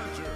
challenger.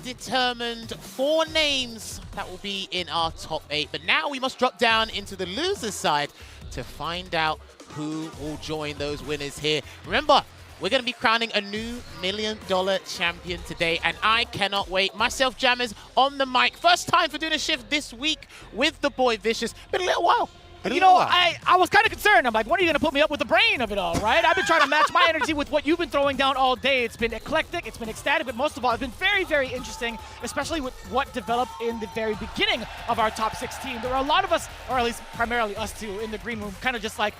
Determined 4 names that will be in our top 8, but now we must drop down into the losers side to find out who will join those winners here. Remember, we're going to be crowning a new $1 million champion today, and I cannot wait. Myself, Jammers, on the mic. First time for doing a shift this week with the boy Vicious. Been a little while. You know, I was kind of concerned. I'm like, when are you going to put me up with the brain of it all, right? I've been trying to match my energy with what you've been throwing down all day. It's been eclectic, it's been ecstatic, but most of all, it's been very, very interesting, especially with what developed in the very beginning of our top 16. There were a lot of us, or at least primarily us two, in the green room, kind of just like,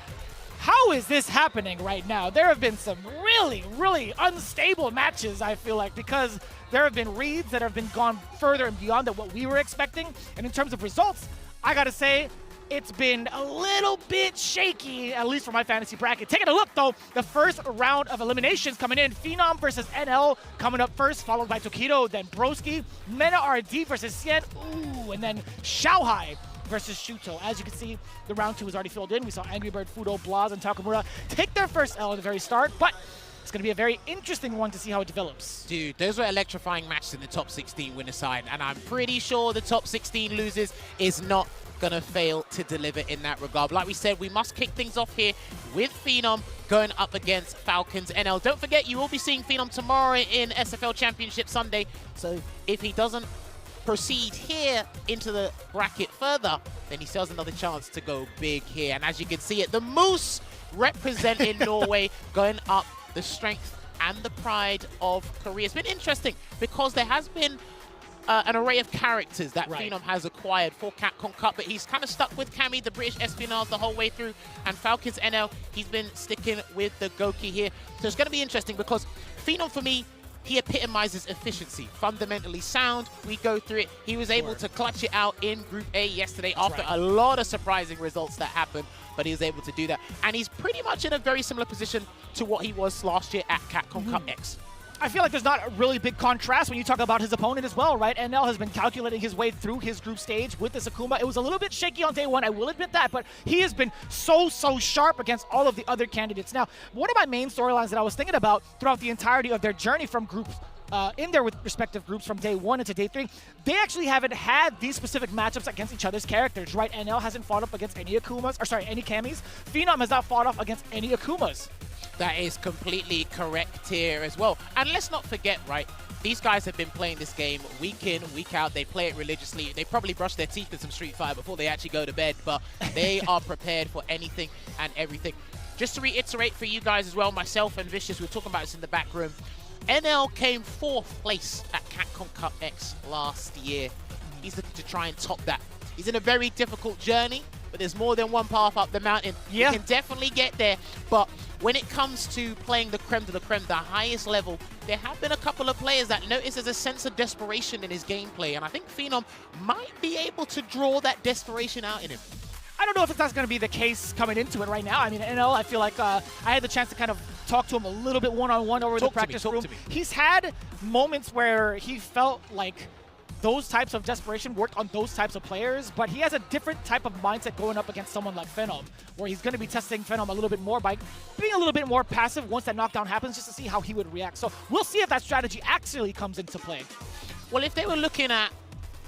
how is this happening right now? There have been some really, really unstable matches, I feel like, because there have been reads that have been gone further and beyond than what we were expecting. And in terms of results, I gotta say, it's been a little bit shaky, at least for my fantasy bracket. Taking a look, though, the first round of eliminations coming in. Phenom versus NL coming up first, followed by Tokido, then Broski. Mena RD versus Sien. Ooh, and then Xiaohai versus Shuto. As you can see, the round 2 is already filled in. We saw Angry Bird, Fudo, Blaz, and Takamura take their first L at the very start, but it's going to be a very interesting one to see how it develops. Dude, those were electrifying matches in the top 16 winner side, and I'm pretty sure the top 16 losers is not going to fail to deliver in that regard. But like we said, we must kick things off here with Phenom going up against Falcons NL. Don't forget, you will be seeing Phenom tomorrow in SFL Championship Sunday, so if he doesn't proceed here into the bracket further, then he still has another chance to go big here. And as you can see it, the Moose representing Norway going up the strength and the pride of Korea. It's been interesting because there has been an array of characters that Phenom has acquired for Capcom Cup, but he's kind of stuck with Cammy, the British espionage, the whole way through, and Falcons NL, he's been sticking with the Goki here. So it's going to be interesting because Phenom, for me, he epitomizes efficiency. Fundamentally sound, we go through it. He was able to clutch it out in Group A yesterday after a lot of surprising results that happened, but he was able to do that. And he's pretty much in a very similar position to what he was last year at Capcom Cup X. I feel like there's not a really big contrast when you talk about his opponent as well, right? NL has been calculating his way through his group stage with this Akuma. It was a little bit shaky on day one, I will admit that, but he has been so sharp against all of the other candidates. Now, one of my main storylines that I was thinking about throughout the entirety of their journey from groups in their respective groups from day 1 into day 3, they actually haven't had these specific matchups against each other's characters, right? NL hasn't fought up against any Akumas, or sorry, any Kamis. Phenom has not fought off against any Akumas. That is completely correct here as well. And let's not forget, right, these guys have been playing this game week in, week out. They play it religiously. They probably brush their teeth in some Street Fighter before they actually go to bed, but they are prepared for anything and everything. Just to reiterate for you guys as well, myself and Vicious, we were talking about this in the back room. NL came 4th place at Capcom Cup X last year. He's looking to try and top that. He's in a very difficult journey, but there's more than one path up the mountain. Yeah. He can definitely get there, but when it comes to playing the creme de la creme, the highest level, there have been a couple of players that notice there's a sense of desperation in his gameplay, and I think Phenom might be able to draw that desperation out in him. I don't know if that's going to be the case coming into it right now. I mean, NL, I feel like I had the chance to kind of talk to him a little bit one-on-one over the practice room. He's had moments where he felt like those types of desperation worked on those types of players, but he has a different type of mindset going up against someone like Phenom, where he's going to be testing Phenom a little bit more by being a little bit more passive once that knockdown happens, just to see how he would react. So we'll see if that strategy actually comes into play. Well, if they were looking at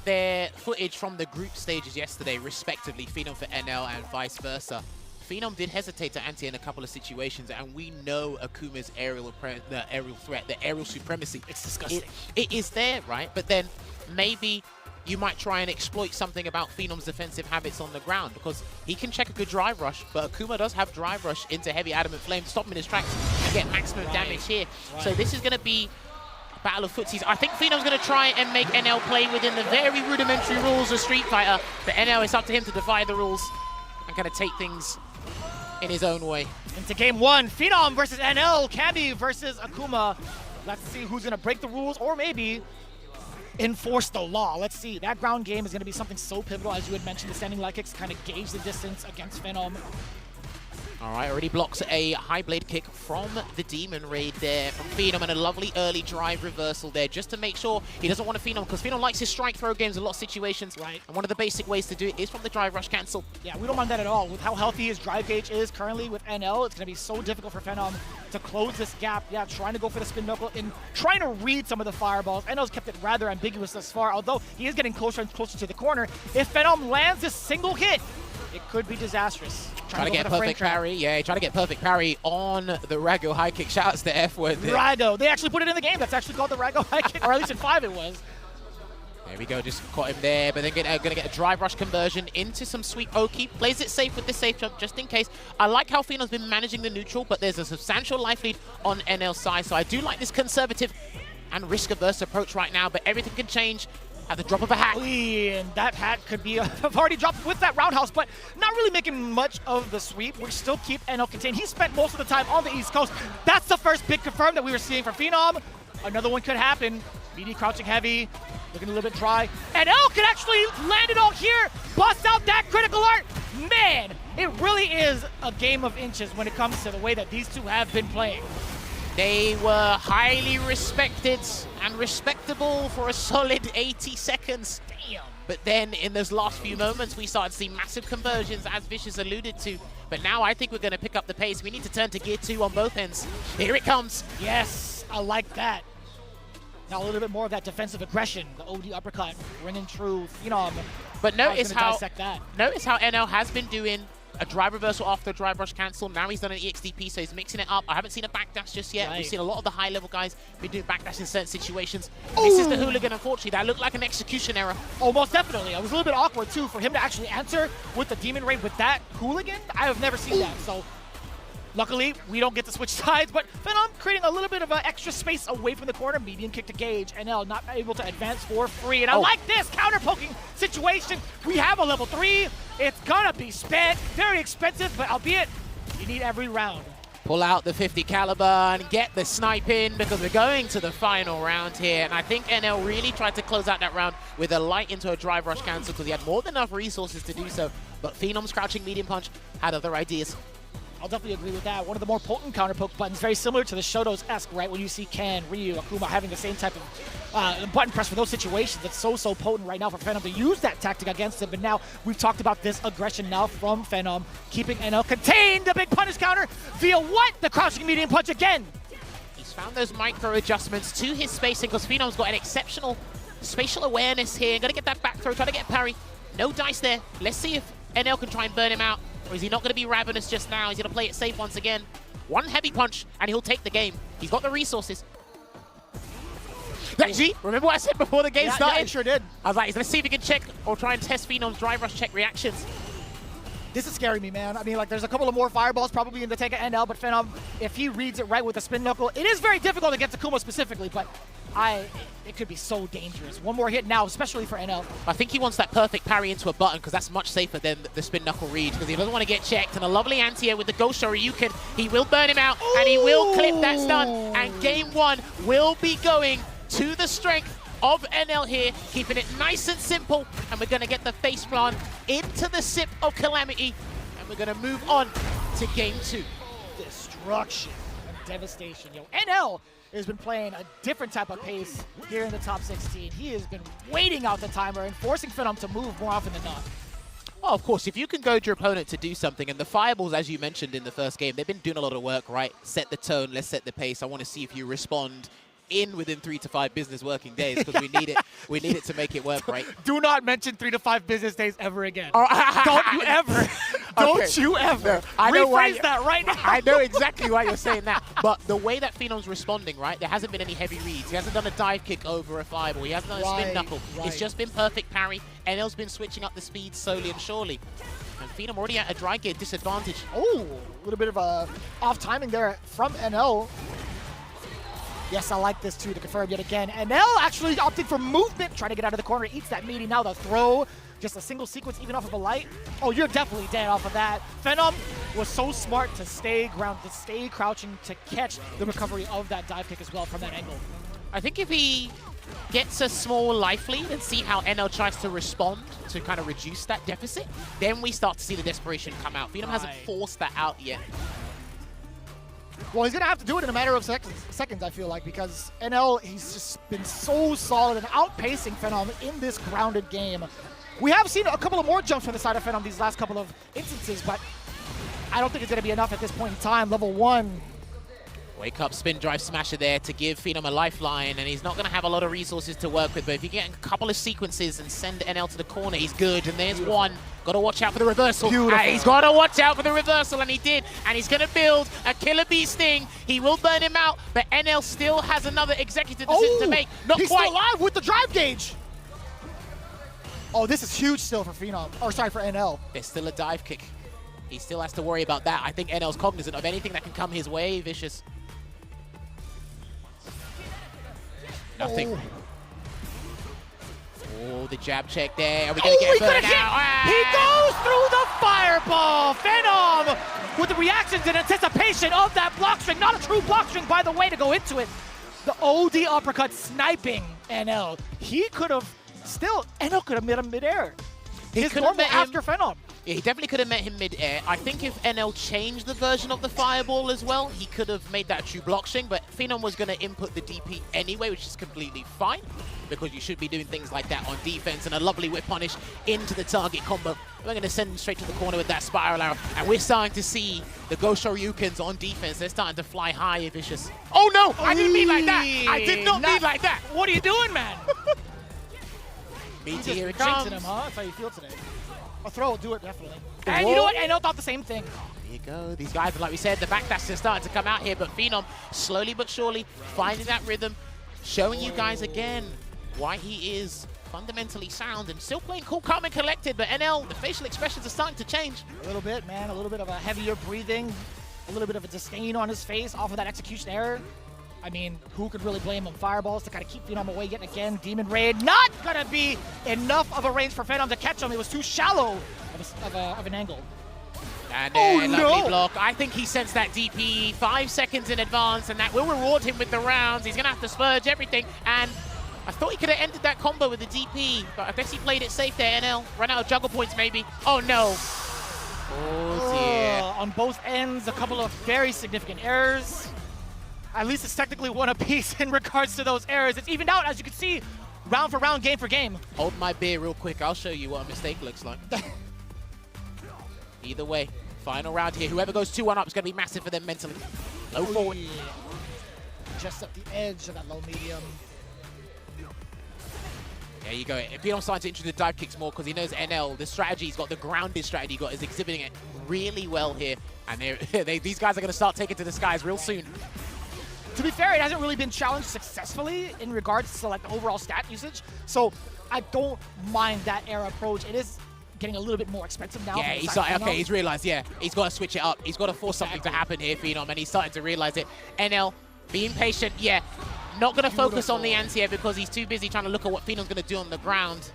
their footage from the group stages yesterday, respectively, Phenom for NL and vice versa, Phenom did hesitate to ante in a couple of situations, and we know Akuma's aerial threat, the aerial supremacy. It's disgusting. It is there, right? But then maybe you might try and exploit something about Phenom's defensive habits on the ground, because he can check a good drive rush, but Akuma does have drive rush into heavy adamant flame to stop him in his tracks and get maximum damage here. So this is going to be a battle of footsies. I think Phenom's going to try and make NL play within the very rudimentary rules of Street Fighter, but NL, it's up to him to defy the rules and kind of take things in his own way. Into game 1, Phenom versus NL, Cammy versus Akuma. Let's see who's going to break the rules or maybe enforce the law. Let's see. That ground game is going to be something so pivotal, as you had mentioned, the standing leg kicks kind of gauge the distance against Phenom. All right, already blocks a high blade kick from the Demon Raid there from Phenom, and a lovely early drive reversal there just to make sure he doesn't want to Phenom, because Phenom likes his strike throw games in a lot of situations. Right. And one of the basic ways to do it is from the drive rush cancel. Yeah, we don't mind that at all. With how healthy his drive gauge is currently with NL, it's going to be so difficult for Phenom to close this gap. Yeah, trying to go for the spin knuckle and trying to read some of the fireballs. NL's kept it rather ambiguous thus far, although he is getting closer and closer to the corner. If Phenom lands this single hit, it could be disastrous. Trying to get perfect parry. Yeah, trying to get perfect parry on the Rago high kick. Shoutouts to F-word there. Rago. They actually put it in the game. That's actually called the Rago high kick, or at least in 5 it was. There we go, just caught him there, but then going to get a drive rush conversion into some sweet Oki. Plays it safe with the safe jump just in case. I like how Phenom's been managing the neutral, but there's a substantial life lead on NL's side, so I do like this conservative and risk-averse approach right now, but everything can change at the drop of a hat. And that hat could be have already dropped with that roundhouse, but not really making much of the sweep. We still keep NL contained. He spent most of the time on the East Coast. That's the first big confirm that we were seeing from Phenom. Another one could happen. BD crouching heavy, looking a little bit dry. NL can actually land it all here, bust out that critical art. Man, it really is a game of inches when it comes to the way that these two have been playing. They were highly respected and respectable for a solid 80 seconds. Damn. But then in those last few moments, we started to see massive conversions, as Vicious alluded to. But now I think we're going to pick up the pace. We need to turn to gear 2 on both ends. Here it comes. Yes, I like that. Now a little bit more of that defensive aggression, the OD uppercut, ringing true Phenom. But notice how NL has been doing a drive reversal after a drive rush cancel. Now he's done an EXDP, so he's mixing it up. I haven't seen a backdash just yet. Right. We've seen a lot of the high-level guys be doing backdash in certain situations. This is the hooligan, unfortunately. That looked like an execution error. Oh, most definitely. It was a little bit awkward, too, for him to actually answer with the Demon Ray with that hooligan. I have never seen that, so luckily, we don't get to switch sides, but Phenom creating a little bit of extra space away from the corner. Medium kick to Gage. NL not able to advance for free. And I like this counter-poking situation. We have a level 3. It's gonna be spent. Very expensive, but albeit, you need every round. Pull out the 50 caliber and get the snipe in, because we're going to the final round here. And I think NL really tried to close out that round with a light into a drive rush cancel, because he had more than enough resources to do so. But Phenom's crouching medium punch had other ideas. I'll definitely agree with that. One of the more potent counter-poke buttons, very similar to the Shoto's-esque, right? When you see Ken, Ryu, Akuma having the same type of button press for those situations. It's so potent right now for Phenom to use that tactic against him. But now we've talked about this aggression now from Phenom, keeping NL contained. The big punish counter via what? The crouching medium punch again. He's found those micro adjustments to his spacing, because Phenom's got an exceptional spatial awareness here. Gonna get that back throw, try to get parry. No dice there. Let's see if NL can try and burn him out. Or is he not going to be ravenous just now? He's going to play it safe once again. One heavy punch, and he'll take the game. He's got the resources. Actually, remember what I said before the game started? Yeah, I sure did. I was like, let's see if we can check or try and test Phenom's drive rush check reactions. This is scaring me, man. I mean, like, there's a couple of more fireballs probably in the tank of NL, but Phenom, if he reads it right with a spin knuckle, it is very difficult against Akuma specifically, but it could be so dangerous. One more hit now, especially for NL. I think he wants that perfect parry into a button, because that's much safer than the spin knuckle read, because he doesn't want to get checked. And a lovely anti-air with the Ghost Shoryuken. He will burn him out, and he will clip that stun. And game 1 will be going to the strength of NL here, keeping it nice and simple. And we're going to get the face plant into the sip of Calamity, and we're going to move on to game 2. Destruction and devastation. Yo, NL has been playing a different type of pace here in the top 16. He has been waiting out the timer and forcing Phenom to move more often than not. Well, of course, if you can goad your opponent to do something, and the fireballs, as you mentioned in the first game, they've been doing a lot of work, right? Set the tone, let's set the pace. I want to see if you respond within 3 to 5 business working days, because we need it. We need it to make it work, right? Do not mention 3 to 5 business days ever again. Don't you ever. Don't you ever. I know rephrase that right now. I know exactly why you're saying that. But the way that Phenom's responding, right? There hasn't been any heavy reads. He hasn't done a dive kick over a fireball. He hasn't done a spin knuckle. It's just been perfect parry. NL's been switching up the speed slowly and surely. And Phenom already at a dry gear disadvantage. Oh, a little bit of a off timing there from NL. Yes, I like this too, to confirm yet again. NL actually opting for movement, trying to get out of the corner, eats that meaty. Now the throw, just a single sequence even off of a light. Oh, you're definitely dead off of that. Phenom was so smart to stay grounded, to stay crouching, to catch the recovery of that dive kick as well from that angle. I think if he gets a small life lead and see how NL tries to respond to kind of reduce that deficit, then we start to see the desperation come out. Phenom hasn't forced that out yet. Well, he's going to have to do it in a matter of seconds, I feel like, because NL, he's just been so solid and outpacing Phenom in this grounded game. We have seen a couple of more jumps from the side of Phenom these last couple of instances, but I don't think it's going to be enough at this point in time. Level 1. Wake up spin drive smasher there to give Phenom a lifeline, and he's not going to have a lot of resources to work with, but if you get a couple of sequences and send NL to the corner, he's good. And there's one. Got to watch out for the reversal. He's got to watch out for the reversal, and he did. And he's going to build a killer bee sting. He will burn him out, but NL still has another executive decision to make. He's still alive with the drive gauge. Oh, this is huge still for Phenom. Or sorry, for NL. There's still a dive kick. He still has to worry about that. I think NL's cognizant of anything that can come his way. Vicious. Nothing. the jab check there. Are we going to get burned out? He goes through the fireball. Phenom with the reactions and anticipation of that block string. Not a true block string, by the way, to go into it. The OD uppercut sniping NL. He could have still, NL could have met him midair. His normal after Phenom. Yeah, he definitely could have met him mid-air. I think if NL changed the version of the fireball as well, he could have made that a true block string, but Phenom was going to input the DP anyway, which is completely fine, because you should be doing things like that on defense, and a lovely whip punish into the target combo. We're going to send him straight to the corner with that spiral arrow, and we're starting to see the Ghost Shoryukens on defense. They're starting to fly high, Vicious. Oh no, I didn't mean like that. I did not mean like that. What are you doing, man? BT, here it jinxing comes. him, huh? That's how you feel today. A throw will do it, definitely. And you know what? NL thought the same thing. There you go. These guys, like we said, the backdash is starting to come out here, but Phenom, slowly but surely, finding that rhythm, showing you guys again why he is fundamentally sound and still playing cool, calm, and collected. But NL, the facial expressions are starting to change. A little bit, man. A little bit of a heavier breathing, a little bit of a disdain on his face off of that execution error. I mean, who could really blame him? Fireballs to kind of keep Phenom away yet again. Demon Raid, not going to be enough of a range for Phenom to catch him. It was too shallow of an angle. And then lovely block. I think he sensed that DP 5 seconds in advance, and that will reward him with the rounds. He's going to have to spurge everything. And I thought he could have ended that combo with the DP, but I guess he played it safe there, NL. Run out of juggle points, maybe. Oh, no. Oh, dear. On both ends, a couple of very significant errors. At least it's technically one apiece in regards to those errors. It's evened out, as you can see, round for round, game for game. Hold my beer real quick. I'll show you what a mistake looks like. Either way, final round here. Whoever goes 2-1 up is going to be massive for them mentally. Low forward. Yeah. Just at the edge of that low medium. There you go. Phenom's starting to introduce the dive kicks more because he knows NL, the strategy, he's got the grounded strategy, is exhibiting it really well here. And these guys are going to start taking to the skies real soon. To be fair, it hasn't really been challenged successfully in regards to like the overall stat usage. So I don't mind that era approach. It is getting a little bit more expensive now. Yeah, he's realized, he's got to switch it up. He's got to force something to happen here, Phenom, and he's starting to realize it. NL, being patient, not going to focus on the anti-air because he's too busy trying to look at what Phenom's going to do on the ground.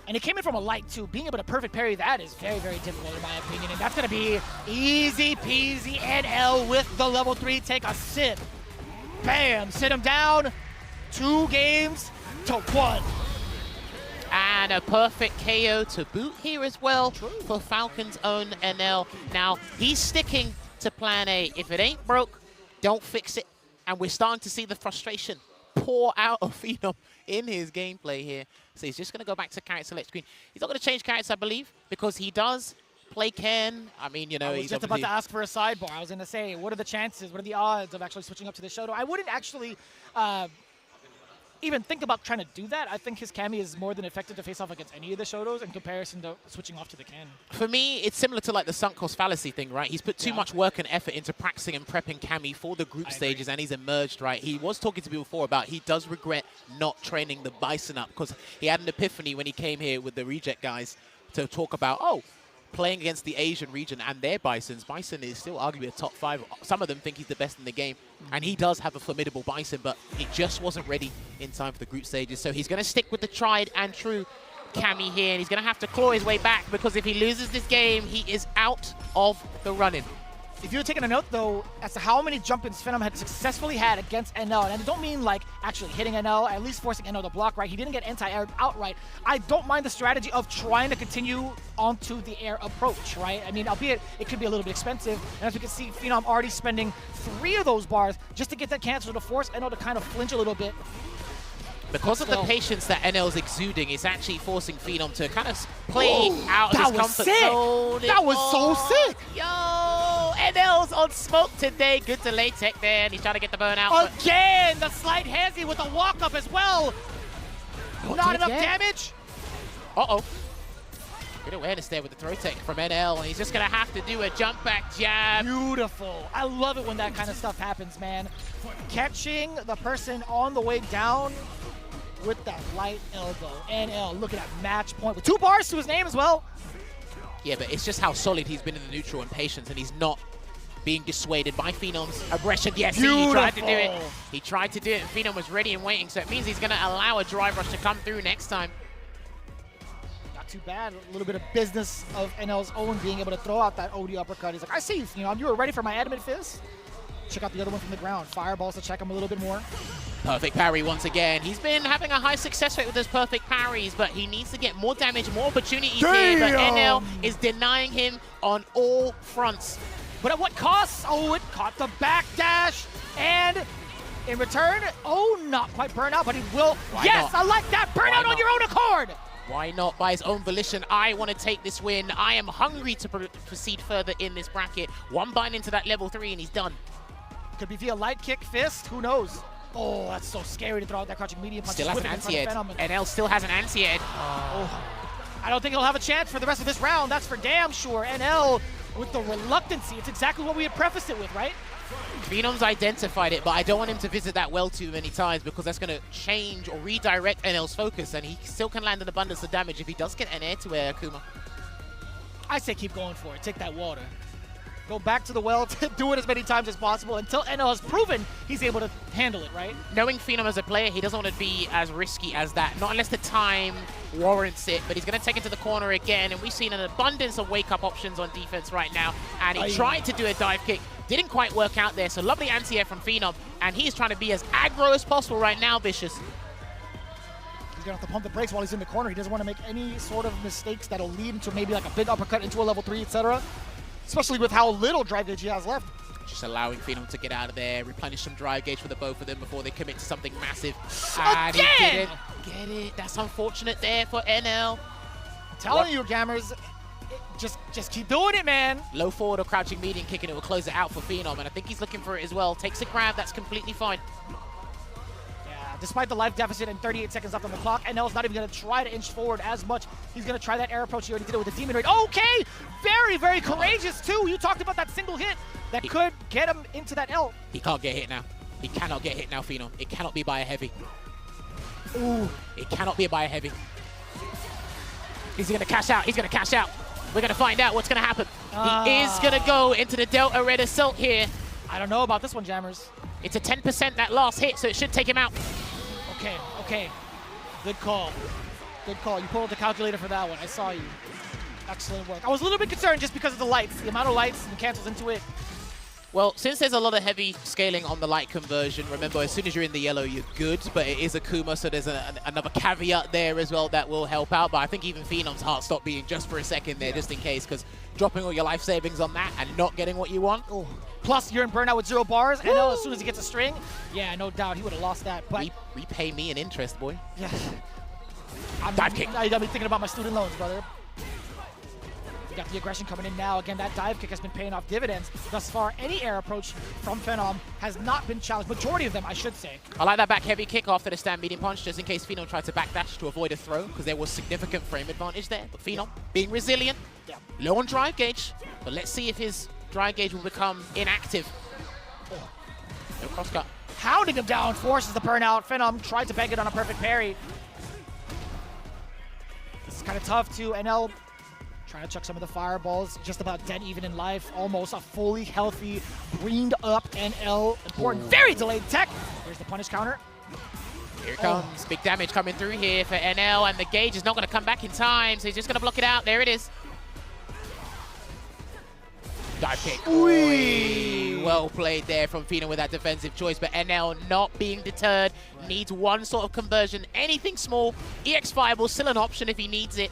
And it came in from a light, too. Being able to perfect parry that is very, very difficult, in my opinion. And that's going to be easy peasy. NL with the level 3 take a sit. Bam! Sit him down. 2 games to 1. And a perfect KO to boot here as well for Falcon's own NL. Now, he's sticking to plan A. If it ain't broke, don't fix it. And we're starting to see the frustration pour out of Phenom in his gameplay here. So he's just going to go back to character select screen. He's not going to change characters, I believe, because he does play Ken. I mean, you know, he's just about to ask for a sidebar. I was going to say, what are the chances, what are the odds of actually switching up to the Shoto? I wouldn't actually even think about trying to do that. I think his Kami is more than effective to face off against any of the Shotos in comparison to switching off to the Ken. For me, it's similar to like the sunk cost fallacy thing, right? He's put too much work and effort into practicing and prepping Kami for the group stages, and he's emerged, right? He was talking to me before about he does regret not training the Bison up because he had an epiphany when he came here with the Reject guys to talk about, playing against the Asian region and their Bisons. Bison is still arguably a top 5. Some of them think he's the best in the game. And he does have a formidable Bison, but he just wasn't ready in time for the group stages. So he's going to stick with the tried and true Kami here. And he's going to have to claw his way back because if he loses this game, he is out of the running. If you were taking a note, though, as to how many jump-ins Phenom had successfully had against NL, and I don't mean, like, actually hitting NL, at least forcing NL to block, right? He didn't get anti-aired outright. I don't mind the strategy of trying to continue onto the air approach, right? I mean, albeit it could be a little bit expensive, and as we can see, Phenom already spending 3 of those bars just to get that cancel to force NL to kind of flinch a little bit. Because of the patience that NL's exuding, it's actually forcing Phenom to kind of play out of his comfort zone. That was so sick! Yo, NL's on smoke today. Good delay tech there, and he's trying to get the burn out. Again, the slight handsy with the walk-up as well. Not enough damage. Uh-oh. Good awareness there with the throw tech from NL, and he's just going to have to do a jump back jab. Beautiful. I love it when that kind of stuff happens, man. Catching the person on the way down with that light elbow. NL, look at that match point with 2 bars to his name as well. Yeah, but it's just how solid he's been in the neutral and patience, and he's not being dissuaded by Phenom's aggression. Yes, he tried to do it. He tried to do it, and Phenom was ready and waiting, so it means he's going to allow a drive rush to come through next time. too bad. A little bit of business of NL's own being able to throw out that OD uppercut. He's like, I see you, Phenom. You were ready for my adamant fist? Check out the other one from the ground. Fireballs to check him a little bit more. Perfect parry once again. He's been having a high success rate with those perfect parries, but he needs to get more damage, more opportunities here. But NL is denying him on all fronts. But at what cost? Oh, it caught the backdash. And in return, oh, not quite burnout, but he will. Why yes, not? I like that. Burnout on your own accord. Why not? By his own volition, I want to take this win. I am hungry to proceed further in this bracket. One bind into that level 3 and he's done. Could be via light kick, fist, who knows? Oh, that's so scary to throw out that crouching medium punch. Still has an anti-ed. NL still has an anti-ed. Oh. I don't think he'll have a chance for the rest of this round. That's for damn sure. NL with the reluctancy. It's exactly what we had prefaced it with, right? Phenom's identified it, but I don't want him to visit that well too many times because that's going to change or redirect NL's focus, and he still can land an abundance of damage if he does get an air to air Akuma. I say keep going for it. Take that water. Go back to the well, do it as many times as possible until NL has proven he's able to handle it, right? Knowing Phenom as a player, he doesn't want to be as risky as that. Not unless the time warrants it, but he's going to take it to the corner again, and we've seen an abundance of wake-up options on defense right now, and he tried to do a dive kick. Didn't quite work out there, so lovely anti-air from Phenom, and he's trying to be as aggro as possible right now, Vicious. He's going to have to pump the brakes while he's in the corner. He doesn't want to make any sort of mistakes that'll lead into maybe like a big uppercut into a level 3, etc. Especially with how little drive gauge he has left. Just allowing Phenom to get out of there, replenish some drive gauge for the both of them before they commit to something massive. And he didn't get it. That's unfortunate there for NL. I'm telling you, Gammers, just keep doing it, man. Low forward or crouching medium kick, and it will close it out for Phenom, and I think he's looking for it as well. Takes a grab, that's completely fine. Yeah, despite the life deficit and 38 seconds left on the clock, NL's not even going to try to inch forward as much. He's going to try that air approach. He already did it with the Demon Raid. Okay! Very, very courageous, too. You talked about that single hit that could get him into that L. He can't get hit now. He cannot get hit now, Phenom. It cannot be by a heavy. Ooh. It cannot be by a heavy. He's going to cash out. He's going to cash out. We're going to find out what's going to happen. He is going to go into the Delta Red Assault here. I don't know about this one, Jammers. It's a 10% that last hit, so it should take him out. Okay, okay. Good call. Good call. You pulled out the calculator for that one. I saw you. Excellent work. I was a little bit concerned just because of the lights. The amount of lights and cancels into it. Well, since there's a lot of heavy scaling on the light conversion, remember, as soon as you're in the yellow, you're good, but it is Akuma, so there's another caveat there as well that will help out. But I think even Phenom's heart stopped beating just for a second there, just in case, because dropping all your life savings on that and not getting what you want. Oh. Plus, you're in burnout with 0 bars. I know as soon as he gets a string, yeah, no doubt he would have lost that. But repay me in interest, boy. Yeah. Dive kick. I got me thinking about my student loans, brother. We got the aggression coming in now. Again, that dive kick has been paying off dividends. Thus far, any air approach from Phenom has not been challenged. Majority of them, I should say. I like that back heavy kick after the stand medium punch, just in case Phenom tried to backdash to avoid a throw, because there was significant frame advantage there. But Phenom, being resilient, low on drive gauge, but let's see if his drive gauge will become inactive. Oh. No crosscut. Hounding him down, forces the burnout. Phenom tried to bank it on a perfect parry. This is kind of tough too. NL trying to chuck some of the fireballs, just about dead even in life. Almost a fully healthy, greened up NL. Important, very delayed tech. There's the punish counter. Here it comes. Big damage coming through here for NL, and the gauge is not going to come back in time, so he's just going to block it out. There it is. Dive kick. Ooh. Well played there from Phenom with that defensive choice, but NL not being deterred. Needs one sort of conversion. Anything small. EX Fireball still an option if he needs it.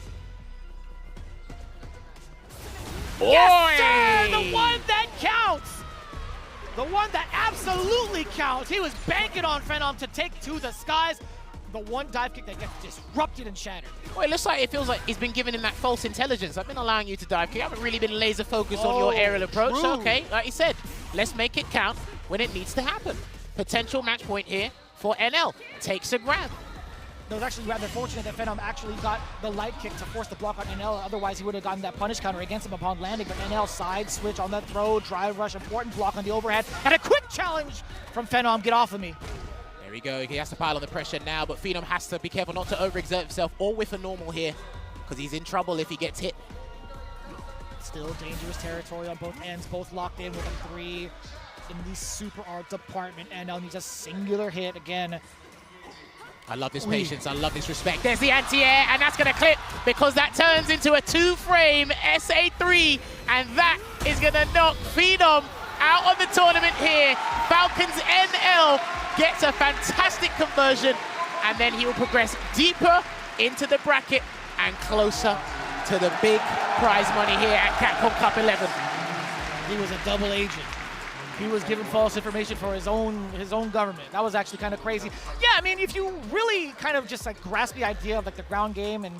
Yes, sir! The one that counts! The one that absolutely counts. He was banking on Phenom to take to the skies. The one dive kick that gets disrupted and shattered. Well, it looks like it feels like he's been giving him that false intelligence. I've been allowing you to dive kick. I haven't really been laser focused on your aerial approach. True. So, okay, like you said, let's make it count when it needs to happen. Potential match point here for NL. Takes a grab. It was actually rather fortunate that Phenom actually got the light kick to force the block on NL. Otherwise, he would have gotten that punish counter against him upon landing. But NL side switch on that throw, drive rush, important block on the overhead, and a quick challenge from Phenom. Get off of me. There we go. He has to pile on the pressure now, but Phenom has to be careful not to overexert himself or whiff a normal here, because he's in trouble if he gets hit. Still dangerous territory on both ends, both locked in with a 3 in the super art department. NL needs a singular hit again. I love this patience. I love this respect. There's the anti-air, and that's going to clip because that turns into a 2-frame SA3, and that is going to knock Phenom out of the tournament here. Falcons NL gets a fantastic conversion, and then he will progress deeper into the bracket and closer to the big prize money here at Capcom Cup 11. He was a double agent. He was given false information for his own government. That was actually kind of crazy. Yeah, I mean, if you really kind of just like grasp the idea of like the ground game and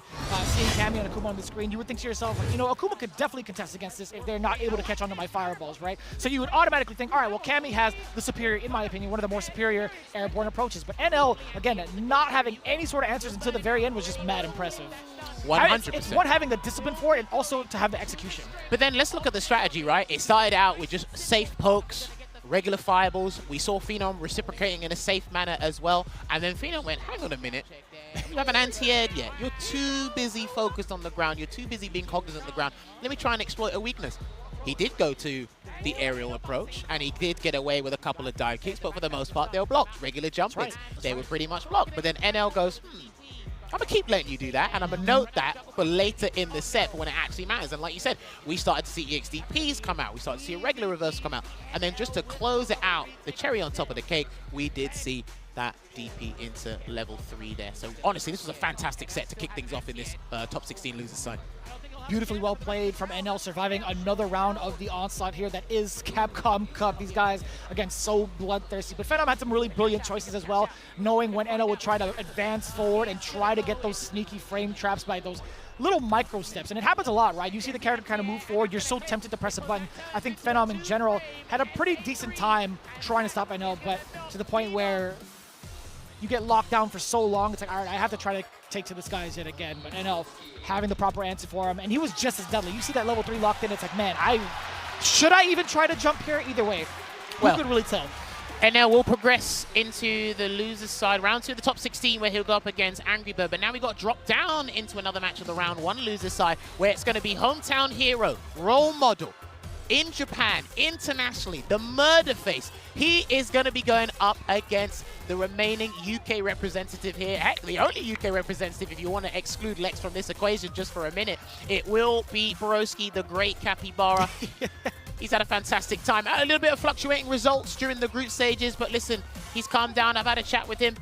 seeing Cammy and Akuma on the screen, you would think to yourself, like, you know, Akuma could definitely contest against this if they're not able to catch onto my fireballs, right? So you would automatically think, all right, well, Cammy has the superior, in my opinion, one of the more superior airborne approaches. But NL, again, not having any sort of answers until the very end was just mad impressive. 100%. It's one, having the discipline for it, and also to have the execution. But then let's look at the strategy, right? It started out with just safe pokes, regular fireballs. We saw Phenom reciprocating in a safe manner as well. And then Phenom went, hang on a minute. You haven't anti-aired yet. You're too busy focused on the ground. You're too busy being cognizant of the ground. Let me try and exploit a weakness. He did go to the aerial approach, and he did get away with a couple of dive kicks, but for the most part, they were blocked. Regular jump hits, they were pretty much blocked. But then NL goes, I'm going to keep letting you do that, and I'm going to note that for later in the set for when it actually matters. And like you said, we started to see EXDPs come out. We started to see a regular reverse come out. And then just to close it out, the cherry on top of the cake, we did see that DP into level 3 there. So honestly, this was a fantastic set to kick things off in this top 16 losers side. Beautifully well played from NL, surviving another round of the onslaught here that is Capcom Cup. These guys, again, so bloodthirsty. But Phenom had some really brilliant choices as well, knowing when NL would try to advance forward and try to get those sneaky frame traps by those little micro steps. And it happens a lot, right? You see the character kind of move forward, you're so tempted to press a button. I think Phenom in general had a pretty decent time trying to stop NL, but to the point where you get locked down for so long, it's like, all right, I have to try to take to this guy's yet again. But NL having the proper answer for him, and he was just as deadly. You see that level 3 locked in, it's like, man, should I even try to jump here? Either way, who could really tell? NL will progress into the losers side, round 2 of the top 16, where he'll go up against Angry Bird. But now we got dropped down into another match of the round 1 losers side, where it's going to be hometown hero, role model, in Japan, internationally, the murder face. He is going to be going up against the remaining UK representative here. Heck, the only UK representative, if you want to exclude Lex from this equation just for a minute. It will be Broski, the great capybara. He's had a fantastic time. A little bit of fluctuating results during the group stages, but listen, he's calmed down. I've had a chat with him.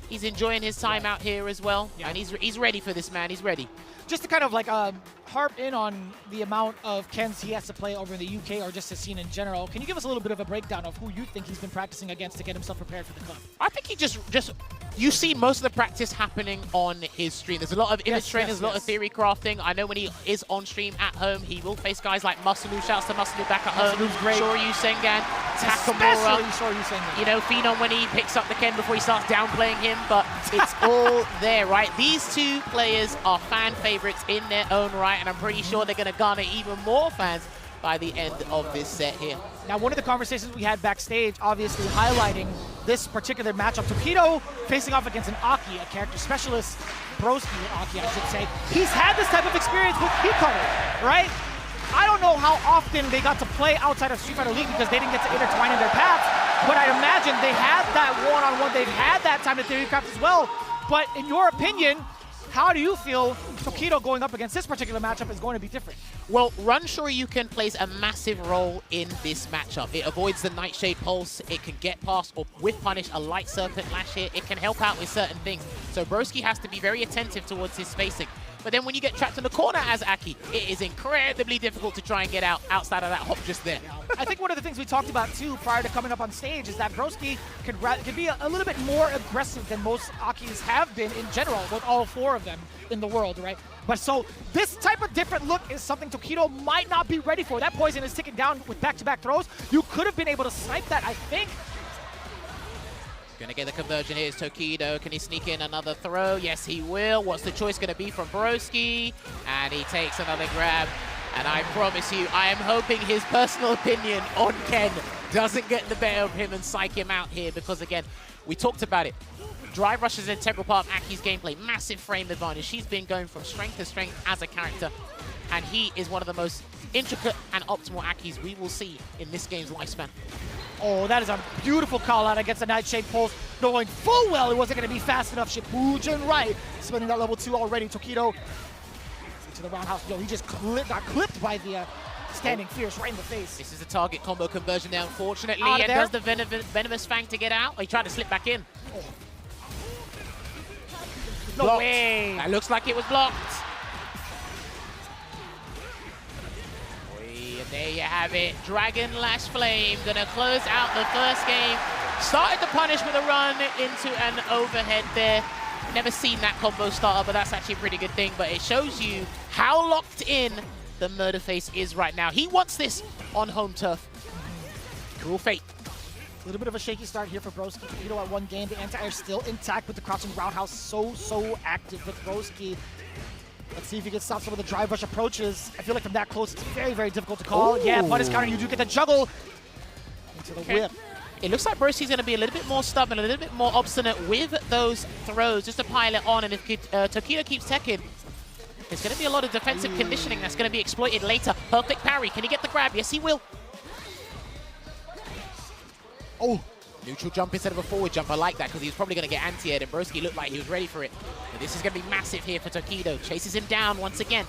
He's enjoying his time out here as well, and he's ready for this, man. He's ready. Just to kind of like harp in on the amount of Kens he has to play over in the UK or just the scene in general, can you give us a little bit of a breakdown of who you think he's been practicing against to get himself prepared for the club? I think he just you see most of the practice happening on his stream. There's a lot of image training, there's a lot of theory crafting. I know when he is on stream at home, he will face guys like Masalu. Shouts to Masalu back at home. Shoryu Sengan, Takamura. Shoryu Sengan. You know, Phenom when he picks up the Ken before he starts downplaying him, but it's all there, right? These two players are fan favorites in their own right, and I'm pretty sure they're going to garner even more fans by the end of this set here. Now, one of the conversations we had backstage, obviously highlighting this particular matchup, Tokido facing off against an Aki, a character specialist, Broski Aki, I should say. He's had this type of experience with Hikaru, right? I don't know how often they got to play outside of Street Fighter League because they didn't get to intertwine in their paths, but I'd imagine they had that one-on-one, they've had that time to theory craft as well. But in your opinion, how do you feel Tokido going up against this particular matchup is going to be different? Well, Run Shoryuken plays a massive role in this matchup. It avoids the Nightshade Pulse, it can get past or with punish a Light Serpent Lash hit, it can help out with certain things. So Broski has to be very attentive towards his spacing. But then when you get trapped in the corner as Aki, it is incredibly difficult to try and get out outside of that hop just there. I think one of the things we talked about too prior to coming up on stage is that Broski could be a little bit more aggressive than most Akis have been in general with all 4 of them in the world, right? But so this type of different look is something Tokido might not be ready for. That poison is ticking down with back-to-back throws. You could have been able to snipe that, I think. Gonna get the conversion here is Tokido. Can he sneak in another throw? Yes, he will. What's the choice gonna be from Broski? And he takes another grab. And I promise you, I am hoping his personal opinion on Ken doesn't get the better of him and psych him out here, because again, we talked about it. Drive Rush is an integral part of Aki's gameplay. Massive frame advantage. She's been going from strength to strength as a character, and he is one of the most intricate and optimal Akis we will see in this game's lifespan. Oh, that is a beautiful call out against the Nightshade Pulse, knowing full well it wasn't going to be fast enough. Shipujin right, spinning that level 2 already. Tokido to the roundhouse. Yo, he just got clipped by the standing fierce right in the face. This is a target combo conversion there, unfortunately. Out of And there. does the Venomous Fang to get out? He tried to slip back in. Oh. No Blocked. way. That looks like it was blocked. And there you have it. Dragon Lash Flame gonna close out the first game. Started the punish with a run into an overhead there. Never seen that combo starter, but that's actually a pretty good thing. But it shows you how locked in the Murderface is right now. He wants this on home turf. Cruel fate. A little bit of a shaky start here for Broski. You know, at one game, the anti-air still intact with the crouching roundhouse. So active with Broski. Let's see if he can stop some of the drive rush approaches. I feel like from that close, it's very, very difficult to call. Ooh. Yeah, punish counter, you do get the juggle into the whip. It looks like Broski's going to be a little bit more stubborn, a little bit more obstinate with those throws, just to pile it on. And if Tokido keeps teching, there's going to be a lot of defensive conditioning that's going to be exploited later. Perfect parry. Can he get the grab? Yes, he will. Oh, neutral jump instead of a forward jump. I like that because he was probably going to get anti-aired, and Broski looked like he was ready for it. But this is going to be massive here for Tokido. Chases him down once again.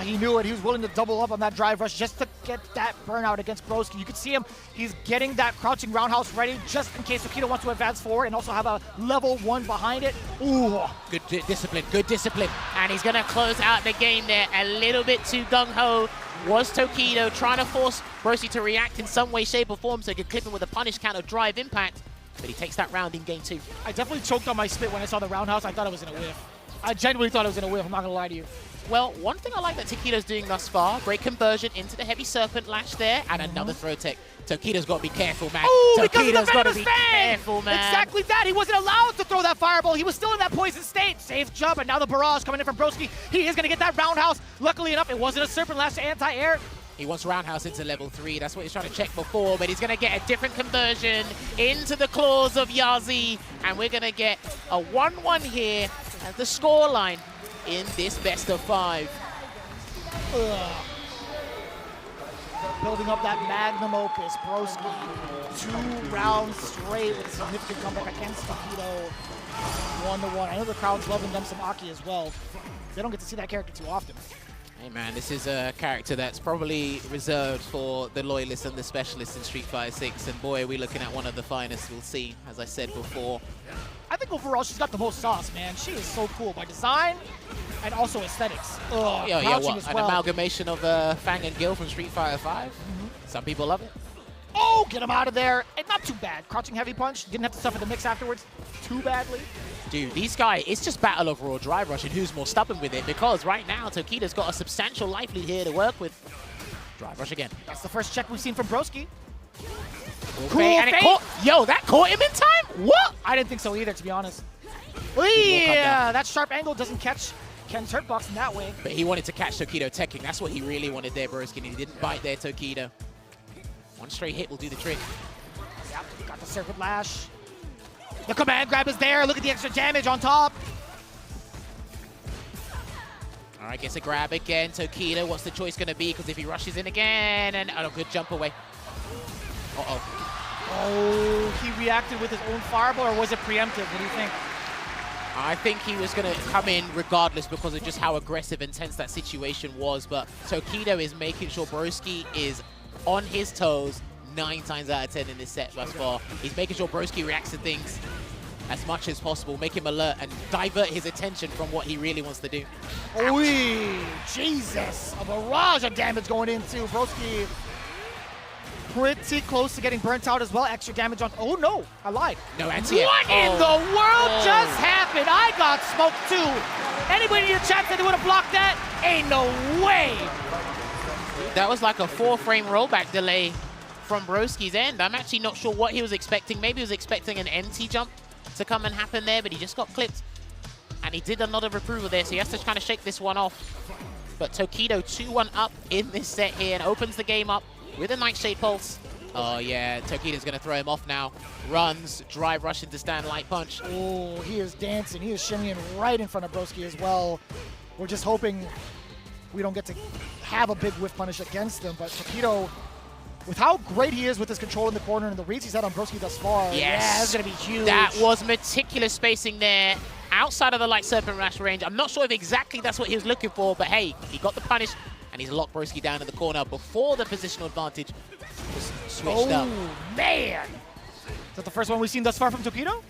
He knew it. He was willing to double up on that drive rush just to get that burnout against Broski. You can see him. He's getting that crouching roundhouse ready just in case Tokido wants to advance forward and also have a level 1 behind it. Ooh. Good discipline, good discipline. And he's going to close out the game there a little bit too gung-ho. Was Tokido trying to force Broski to react in some way, shape, or form so he could clip him with a punish counter drive impact. But he takes that round in game 2. I definitely choked on my spit when I saw the roundhouse. I thought it was going to whiff. I genuinely thought it was going to whiff. I'm not going to lie to you. Well, one thing I like that Tokido's doing thus far, great conversion into the heavy serpent lash there, and another throw tech. Tokido's got to be careful, man. Oh, because Tokido's of the got to Venomous be Fang! careful, man. Exactly that. He wasn't allowed to throw that fireball. He was still in that poison state. Safe jump, and now the barrage coming in from Broski. He is going to get that roundhouse. Luckily enough, it wasn't a serpent lash anti-air. He wants roundhouse into level 3. That's what he's trying to check before, but he's going to get a different conversion into the claws of Yazi, and we're going to get a 1-1 here as the scoreline in this best of 5. Building up that magnum opus, Broski. 2 rounds straight with a significant comeback against Tokido. 1-1. I know the crowd's loving them some Aki as well. They don't get to see that character too often. Hey man, this is a character that's probably reserved for the loyalists and the specialists in Street Fighter 6, and boy, are we looking at one of the finest we'll see, as I said before. I think overall she's got the most sauce, man. She is so cool by design and also aesthetics. Yeah, what? As An well. amalgamation of Fang and Gil from Street Fighter 5? Some people love it. Oh, get him out of there. And not too bad. Crouching heavy punch. Didn't have to suffer the mix afterwards too badly. Dude, these guys, it's just battle of raw drive rush and who's more stubborn with it, because right now Tokido's got a substantial life lead here to work with. Drive rush again. That's the first check we've seen from Broski. Cool, and it caught, yo, that caught him in time? What? I didn't think so either, to be honest. down. Yeah, that sharp angle doesn't catch Ken's hurtbox in that way. But he wanted to catch Tokido teching. That's what he really wanted there, Broski, and he didn't bite there, Tokido. One straight hit will do the trick. Yep, got the circuit lash. The command grab is there. Look at the extra damage on top. All right, gets a grab again. Tokido, what's the choice going to be? Because if he rushes in again, and oh, good jump away. Oh, he reacted with his own fireball, or was it preemptive? What do you think? I think he was going to come in regardless because of just how aggressive and tense that situation was. But Tokido is making sure Broski is on his toes 9 times out of 10 in this set thus far. He's making sure Broski reacts to things as much as possible, make him alert and divert his attention from what he really wants to do. Oy, Jesus, a barrage of damage going into Broski. Pretty close to getting burnt out as well. Extra damage on, oh no, I lied. No anti-air. What in the world just happened? I got smoked too. Anybody in the chat said they would have blocked that? Ain't no way. That was like a 4-frame rollback delay from Broski's end. I'm actually not sure what he was expecting. Maybe he was expecting an empty jump to come and happen there, but he just got clipped. And he did a lot of approval there, so he has to kind of shake this one off. But Tokido 2-1 up in this set here and opens the game up with a Nightshade Pulse. Oh yeah, Tokido's gonna throw him off now. Runs, drive rush into stand light punch. Oh, he is dancing. He is shimmying right in front of Broski as well. We're just hoping we don't get to have a big whiff punish against him, but Tokido with how great he is with his control in the corner and the reads he's had on Broski thus far, Yes. yeah, that's going to be huge. That was meticulous spacing there outside of the light serpent rash range. I'm not sure if exactly that's what he was looking for, but hey, he got the punish and he's locked Broski down in the corner before the positional advantage was switched up. Oh, man. Is that the first one we've seen thus far from Tokido?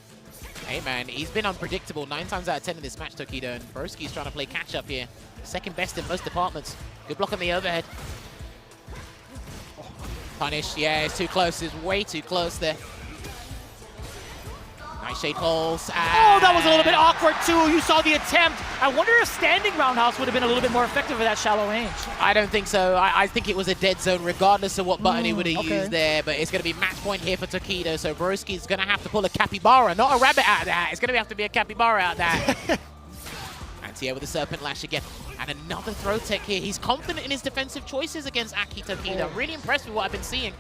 Hey, man, he's been unpredictable 9 times out of 10 in this match, Tokido, and Broski's trying to play catch-up here. Second best in most departments. Good block on the overhead. Punish, yeah, it's too close. It's way too close there. Nice shade pulse. Oh, that was a little bit awkward, too. You saw the attempt. I wonder if standing roundhouse would have been a little bit more effective at that shallow range. I don't think so. I think it was a dead zone regardless of what button he would have used there, but it's going to be match point here for Tokido, so Broski's going to have to pull a capybara, not a rabbit out of that. It's going to have to be a capybara out of that. Anti-air with the Serpent Lash again. And another throw tech here. He's confident in his defensive choices against Aki Tokido. I'm really impressed with what I've been seeing.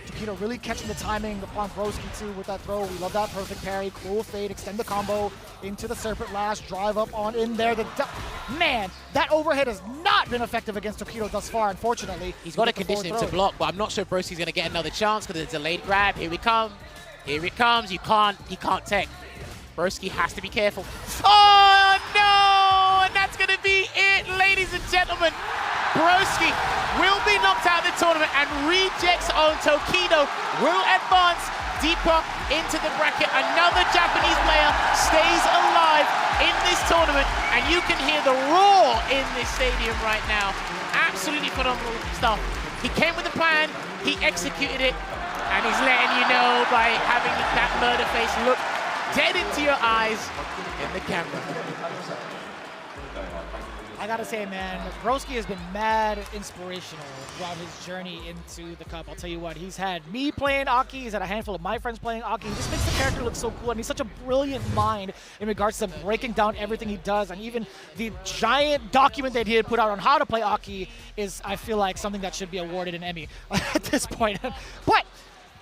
Tokido really catching the timing upon Broski too with that throw. We love that perfect parry, cool fade, extend the combo into the Serpent Lash, drive up on in there. Man, that overhead has not been effective against Tokido thus far, unfortunately. He's got to condition him to block, but I'm not sure Broski's going to get another chance because of the delayed grab. Here we come. Here it comes. He can't tech. Broski has to be careful. Oh, no! And that's going to be it, ladies and gentlemen. Broski will be knocked out of the tournament, and Rejects on Tokido will advance deeper into the bracket. Another Japanese player stays alive in this tournament, and you can hear the roar in this stadium right now. Absolutely phenomenal stuff. He came with a plan, he executed it, and he's letting you know by having that murder face look dead into your eyes in the camera. I gotta say, man, Broski has been mad inspirational throughout his journey into the Cup. I'll tell you what, he's had me playing Aki, he's had a handful of my friends playing Aki. He just makes the character look so cool, and he's such a brilliant mind in regards to breaking down everything he does, and even the giant document that he had put out on how to play Aki is, I feel like, something that should be awarded an Emmy at this point. But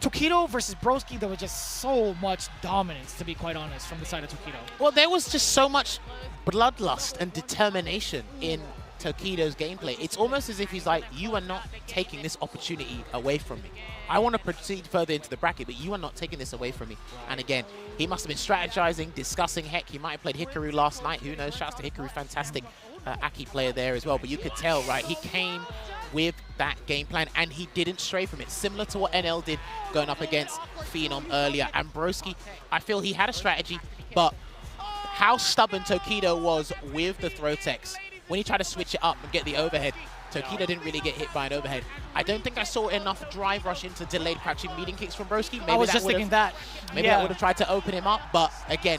Tokido versus Broski, there was just so much dominance, to be quite honest, from the side of Tokido. Well, there was just so much bloodlust and determination in Tokido's gameplay. It's almost as if he's like, you are not taking this opportunity away from me. I want to proceed further into the bracket, but you are not taking this away from me. And again, he must have been strategizing, discussing. Heck, he might have played Hikaru last night. Who knows? Shouts to Hikaru, fantastic Aki player there as well. But you could tell, right, he came with that game plan, and he didn't stray from it. Similar to what NL did going up against Phenom earlier. And Broski, I feel he had a strategy, but how stubborn Tokido was with the throw techs. When he tried to switch it up and get the overhead, Tokido didn't really get hit by an overhead. I don't think I saw enough drive rush into delayed crouching meeting kicks from Broski. Maybe I was just thinking that. Maybe that would have tried to open him up, but again,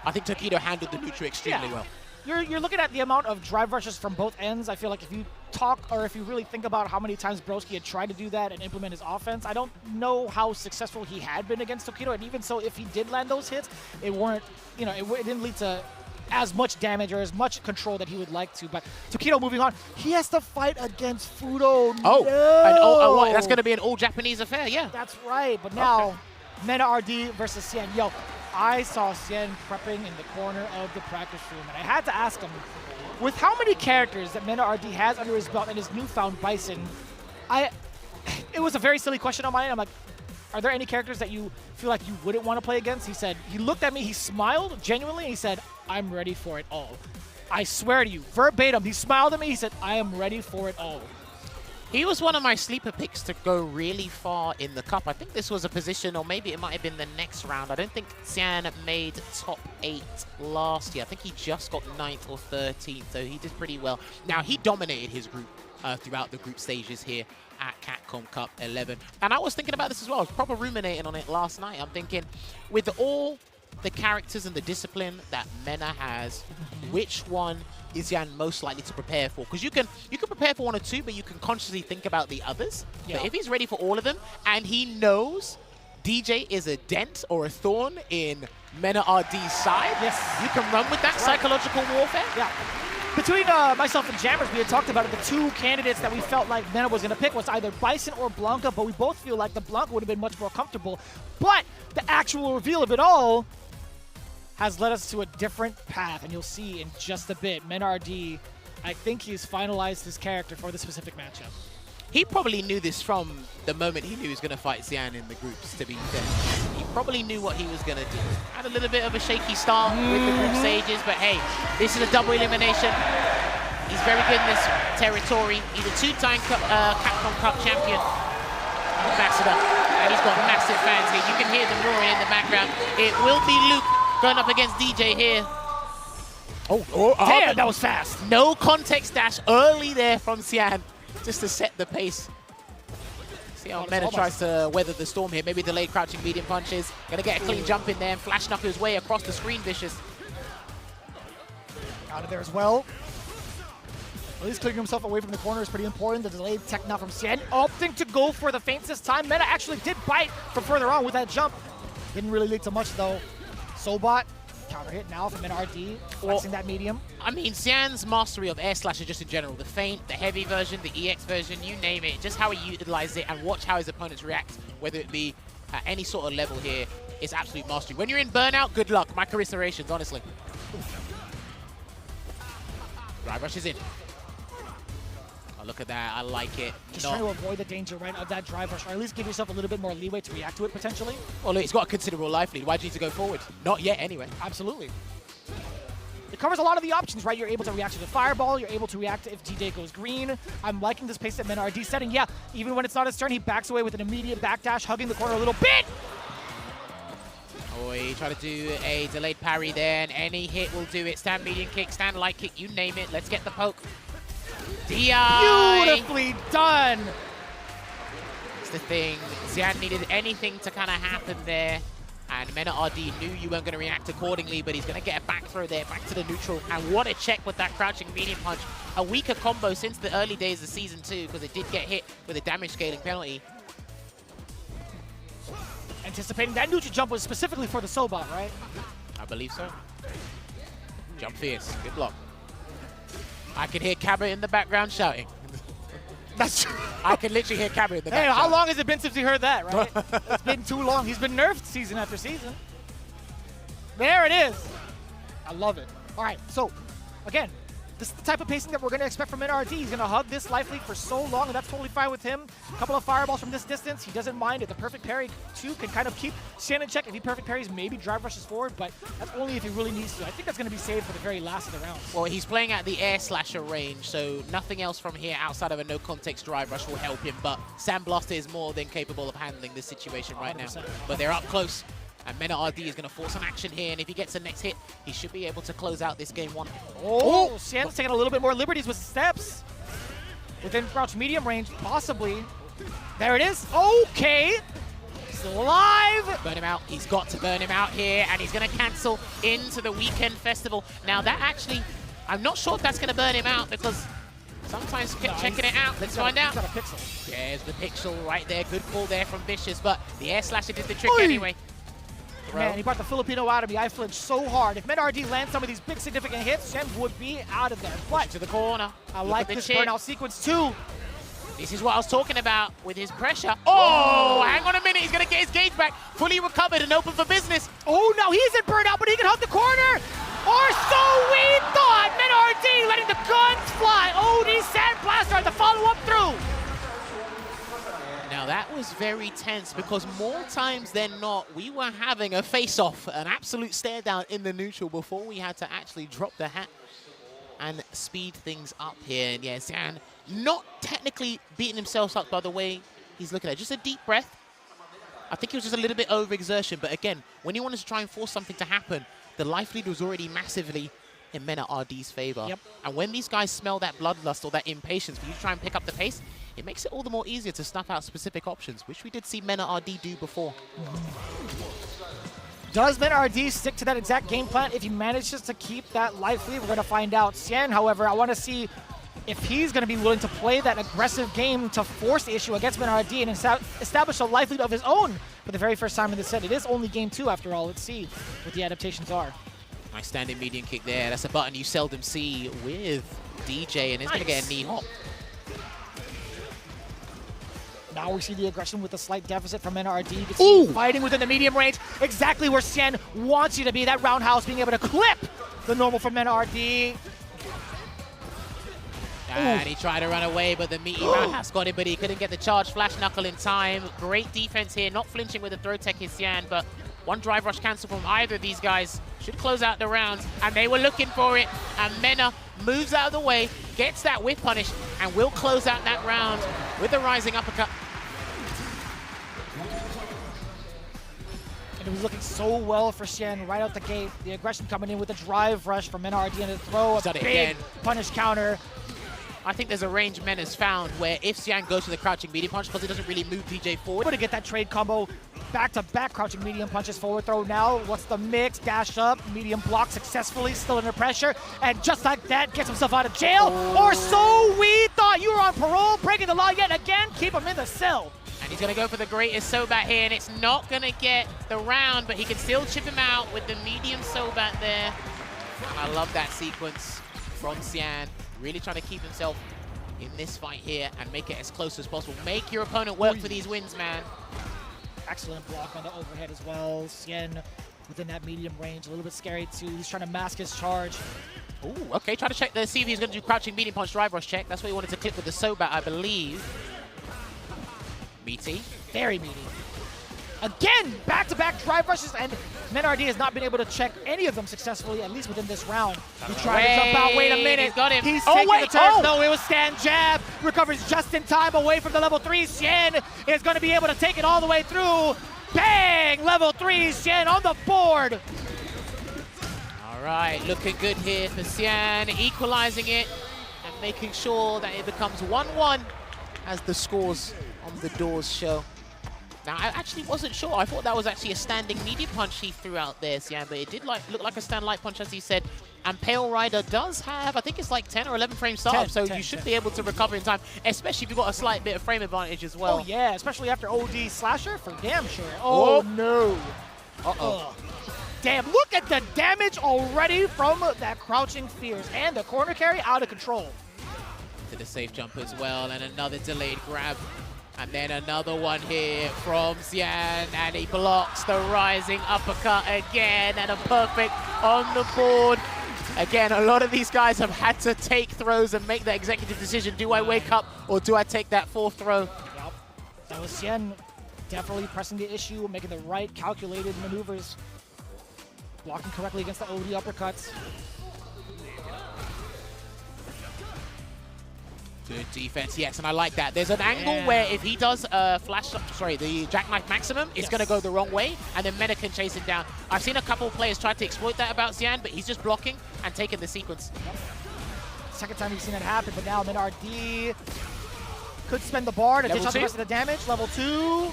I think Tokido handled the neutral extremely well. You're looking at the amount of drive rushes from both ends. I feel like if you talk, or if you really think about how many times Broski had tried to do that and implement his offense, I don't know how successful he had been against Tokido. And even so, if he did land those hits, it weren't, you know, it didn't lead to as much damage or as much control that he would like to. But Tokido moving on, he has to fight against Fudo. Oh, no. That's going to be an all-Japanese affair, yeah. That's right, but now, Mena RD versus Sien. Yo, I saw Sien prepping in the corner of the practice room, and I had to ask him, with how many characters that Mena RD has under his belt and his newfound Bison, it was a very silly question on my end. I'm like, are there any characters that you feel like you wouldn't want to play against? He said, he looked at me, he smiled genuinely, and he said, I'm ready for it all. I swear to you, verbatim, he smiled at me, he said, I am ready for it all. He was one of my sleeper picks to go really far in the Cup. I think this was a position, or maybe it might have been the next round. I don't think Sien made top 8 last year. I think he just got 9th or 13th, so he did pretty well. Now, he dominated his group throughout the group stages here at Capcom Cup 11. And I was thinking about this as well. I was proper ruminating on it last night. I'm thinking, with all the characters and the discipline that Mena has, which one is Jan most likely to prepare for? Because you can prepare for one or two, but you can consciously think about the others. Yeah. But if he's ready for all of them, and he knows DJ is a dent or a thorn in Mena RD's side, yes, you can run with that psychological warfare. Yeah. Between myself and Jammers, we had talked about it. The two candidates that we felt like Mena was going to pick was either Bison or Blanca, but we both feel like the Blanca would have been much more comfortable. But the actual reveal of it all has led us to a different path, and you'll see in just a bit. Mena RD, I think he's finalized his character for the specific matchup. He probably knew this from the moment he knew he was going to fight Xian in the groups, to be fair. He probably knew what he was going to do. Had a little bit of a shaky start with the group stages, but hey, this is a double elimination. He's very good in this territory. He's a two-time Capcom Cup champion. Ambassador. And he's got massive fans here. You can hear them roaring in the background. It will be Luke going up against DJ here. Damn, that was fast. No context dash early there from Xian, just to set the pace. See how Mena tries to weather the storm here. Maybe delayed crouching medium punches. Gonna get a clean jump in there and flash knuckle his way across the screen, Vicious. Out of there as well. At least clearing himself away from the corner is pretty important. The delayed tech now from Xian, opting to go for the feints this time. Mena actually did bite from further on with that jump. Didn't really lead to much though. Sobot, counter hit now from NRD, flexing that medium. I mean, Xian's mastery of air slasher just in general, the feint, the heavy version, the EX version, you name it, just how he utilizes it and watch how his opponents react, whether it be at any sort of level here, is absolute mastery. When you're in burnout, good luck. My commiserations, honestly. Drive rush is in. Oh, look at that. I like it. Just trying to avoid the danger, right, of that drive rush, or at least give yourself a little bit more leeway to react to it, potentially. Well, look, he's got a considerable life lead. Why do you need to go forward? Not yet, anyway. Absolutely. It covers a lot of the options, right? You're able to react to the fireball. You're able to react if DJ goes green. I'm liking this pace that Mena RD setting. Yeah, even when it's not his turn, he backs away with an immediate backdash, hugging the corner a little bit. Oh, he tried to do a delayed parry there, and any hit will do it. Stand medium kick, stand light kick, you name it. Let's get the poke. DI! Beautifully done! That's the thing. Xian needed anything to kind of happen there. And Mena RD knew you weren't going to react accordingly, but he's going to get a back throw there, back to the neutral. And what a check with that crouching medium punch. A weaker combo since the early days of Season 2, because it did get hit with a damage scaling penalty. Anticipating that neutral jump was specifically for the Sobot, right? I believe so. Jump fierce. Good block. I can hear Cabba in the background shouting. That's true. I can literally hear Cabba in the Hey, background. how long has it been since we heard that, right? It's been too long. He's been nerfed season after season. There it is. I love it. All right, so, again, this is the type of pacing that we're going to expect from NRD. He's going to hug this life lead for so long, and that's totally fine with him. A couple of fireballs from this distance. He doesn't mind it. The perfect parry, too, can kind of keep Xian in check. If he perfect parries, maybe drive rushes forward, but that's only if he really needs to. I think that's going to be saved for the very last of the rounds. Well, he's playing at the air slasher range, so nothing else from here outside of a no-context drive rush will help him, but Sandblaster is more than capable of handling this situation right 100%. now. But they're up close. And Mena RD is going to force an action here, and if he gets the next hit, he should be able to close out this game one. Oh, Xian's taking a little bit more liberties with steps. Within crouch medium range, possibly. There it is. Okay. He's alive. Burn him out. He's got to burn him out here, and he's going to cancel into the weekend festival. Now, that actually, I'm not sure if that's going to burn him out, because sometimes checking it out. Let's find out. He's got a pixel. There's the pixel right there. Good call there from Vicious, but the air slasher did the trick anyway. Man, he brought the Filipino out of me. I flinched so hard. If Mena RD lands some of these big significant hits, Xian would be out of there. But to the corner. I like this burnout sequence too. This is what I was talking about with his pressure. Oh, hang on a minute. He's going to get his gauge back, fully recovered and open for business. Oh, no, he's in burnout, but he can hug the corner. Or so we thought. Mena RD letting the guns fly. OD Sandblaster on the follow-up through. Now that was very tense because more times than not, we were having a face-off, an absolute stare down in the neutral before we had to actually drop the hat and speed things up here. And yeah, Xian not technically beating himself up by the way he's looking at it. Just a deep breath. I think it was just a little bit overexertion, but again, when he wanted to try and force something to happen, the life lead was already massively in Mena RD's favor. Yep. And when these guys smell that bloodlust or that impatience for you to try and pick up the pace, it makes it all the more easier to snuff out specific options, which we did see Mena RD do before. Does Mena RD stick to that exact game plan if he manages to keep that life lead? We're going to find out. Xian, however, I want to see if he's going to be willing to play that aggressive game to force the issue against Mena RD and establish a life lead of his own for the very first time in this set. It is only game 2 after all. Let's see what the adaptations are. Nice standing medium kick there. That's a button you seldom see with DJ, and it's going to get a knee hop. Now we see the aggression with a slight deficit from Mena RD. Ooh. Fighting within the medium range, exactly where Xian wants you to be. That roundhouse being able to clip the normal from Mena RD. And he tried to run away, but the meaty roundhouse got him, but he couldn't get the charge flash knuckle in time. Great defense here, not flinching with the throw tech is Xian, but one drive rush cancel from either of these guys should close out the round, and they were looking for it, and Mena moves out of the way, gets that whiff punish, and will close out that round with the rising uppercut. And it was looking so well for Xian right out the gate. The aggression coming in with the drive rush from NRD and the throw, a big punish counter. I think there's a range Mena's found where if Xian goes to the crouching medium punch, because it doesn't really move DJ forward. To get that trade combo, back-to-back crouching medium punches, forward throw now. What's the mix? Dash up, medium block successfully, still under pressure. And just like that, gets himself out of jail. Or so we thought. You were on parole, breaking the law yet again. Keep him in the cell. And he's going to go for the greatest Sobat here, and it's not going to get the round, but he can still chip him out with the medium Sobat there. And I love that sequence from Xian. Really trying to keep himself in this fight here and make it as close as possible. Make your opponent work for these wins, man. Excellent block on the overhead as well. Xian within that medium range, a little bit scary too. He's trying to mask his charge. Ooh, okay, try to check see if he's going to do crouching medium punch drive rush check. That's what he wanted to clip with the Sobat, I believe. Meaty. Very meaty. Again, back-to-back drive rushes, and NRD has not been able to check any of them successfully, at least within this round. He tried to jump out. Wait a minute. He's got him. He's taking the turn. No, it was stand jab. Recovers just in time away from the level 3. Xian is going to be able to take it all the way through. Bang! Level 3, Xian on the board. All right, looking good here for Xian, equalizing it and making sure that it becomes 1-1 as the scores on the doors show. Now, I actually wasn't sure. I thought that was actually a standing medium punch he threw out there, Xian, but it did look like a stand light punch, as he said. And Pale Rider does have, I think it's like 10 or 11 frame startup, so you should be able to recover in time, especially if you've got a slight bit of frame advantage as well. Oh, yeah, especially after OD Slasher, for damn sure. Oh, no. Uh-oh. Damn, look at the damage already from that crouching Fierce. And the corner carry out of control. To the safe jump as well, and another delayed grab. And then another one here from Xian, and he blocks the rising uppercut again, and a perfect on the board. Again, a lot of these guys have had to take throws and make the executive decision. Do I wake up, or do I take that fourth throw? Yep. That was Xian definitely pressing the issue, making the right calculated maneuvers, blocking correctly against the OD uppercuts. Good defense, yes, and I like that. There's an angle where if he does the jackknife maximum, it's going to go the wrong way, and then Mena can chase him down. I've seen a couple of players try to exploit that about Xian, but he's just blocking and taking the sequence. Yep. Second time we've seen that happen, but now NRD could spend the bar to dish out the rest of the damage. Level 2. All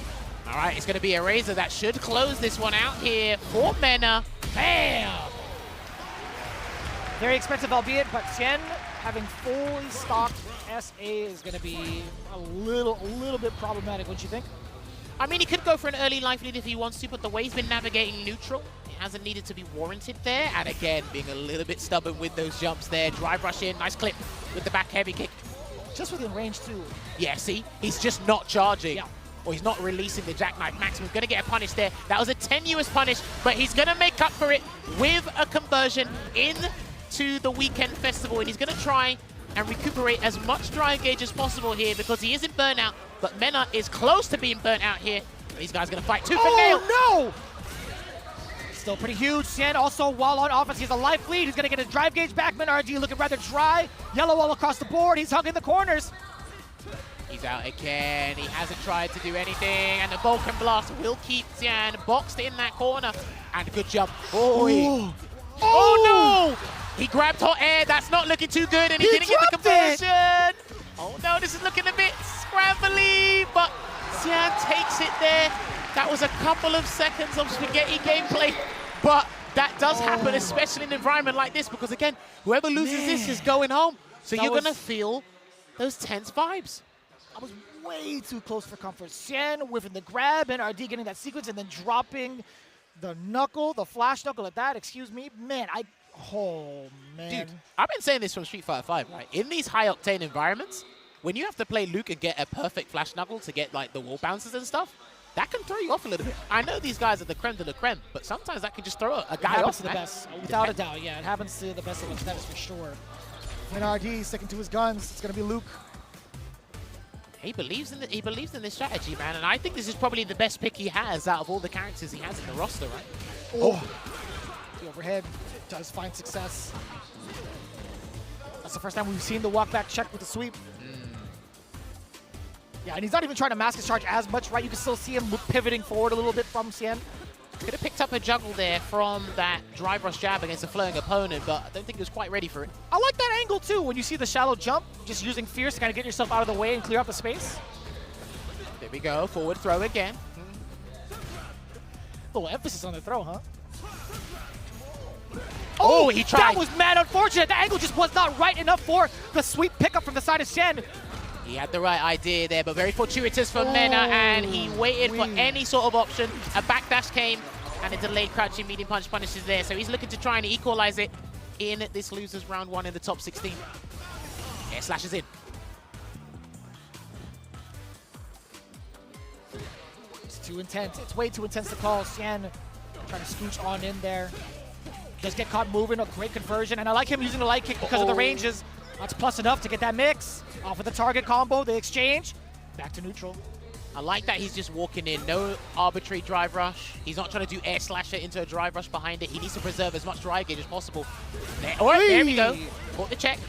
right, it's going to be a Razor that should close this one out here for Mena. Bam! Very expensive, albeit, but Xian having fully stocked SA is going to be a little bit problematic, wouldn't you think? I mean, he could go for an early life lead if he wants to, but the way he's been navigating neutral, it hasn't needed to be warranted there. And again, being a little bit stubborn with those jumps there. Drive rush in, nice clip with the back heavy kick. Just within range, too. Yeah, see? He's just not charging. Yeah. Or he's not releasing the jackknife maximum. He's going to get a punish there. That was a tenuous punish, but he's going to make up for it with a conversion into the weekend festival. And he's going to try and recuperate as much drive gauge as possible here because he isn't burnt out, but Mena is close to being burnt out here. These guys are going to fight tooth and nail. Oh, no! Still pretty huge. Xian also, while on offense, he has a life lead. He's going to get his drive gauge back. NRD looking rather dry. Yellow all across the board. He's hugging the corners. He's out again. He hasn't tried to do anything, and the Vulcan Blast will keep Xian boxed in that corner. And a good jump. Oh no! He grabbed hot air. That's not looking too good, and he didn't get the conversion. Oh no, this is looking a bit scrambly, but Xian takes it there. That was a couple of seconds of spaghetti gameplay, but that does happen, especially in an environment like this, because again, whoever loses this is going home. So you're going to feel those tense vibes. I was way too close for comfort. Xian whiffing the grab, NRD getting that sequence, and then dropping the knuckle, the flash knuckle at that, excuse me. Man, oh, man. Dude, I've been saying this from Street Fighter 5, right? In these high-octane environments, when you have to play Luke and get a perfect flash knuckle to get, like, the wall bounces and stuff, that can throw you off a little bit. I know these guys are the creme de la creme, but sometimes that can just throw a guy off. It happens to the best, without a doubt. Yeah, it happens to the best of us, that is for sure. NRD sticking to his guns. It's going to be Luke. He believes in this strategy, man, and I think this is probably the best pick he has out of all the characters he has in the roster, right? Oh, the overhead does find success. That's the first time we've seen the walk back check with the sweep. Yeah, and he's not even trying to mask his charge as much, right? You can still see him pivoting forward a little bit from Xian. Could have picked up a juggle there from that drive rush jab against a flowing opponent, but I don't think he was quite ready for it. I like that angle too, when you see the shallow jump, just using Fierce to kind of get yourself out of the way and clear up the space. There we go, forward throw again. A little emphasis on the throw, huh? Oh, he tried. That was mad unfortunate. The angle just was not right enough for the sweep pickup from the side of Xian. He had the right idea there, but very fortuitous for Mena, and he waited for any sort of option. A backdash came, and a delayed crouching medium punch punishes there. So he's looking to try and equalize it in this losers round 1 in the top 16. Air slashes in. It's too intense. It's way too intense to call. Xian trying to scooch on in there. Just get caught moving, a great conversion. And I like him using the light kick because of the ranges. That's plus enough to get that mix. Off of the target combo, the exchange. Back to neutral. I like that he's just walking in, no arbitrary drive rush. He's not trying to do air slasher into a drive rush behind it. He needs to preserve as much drive gauge as possible. There we go. Caught the check.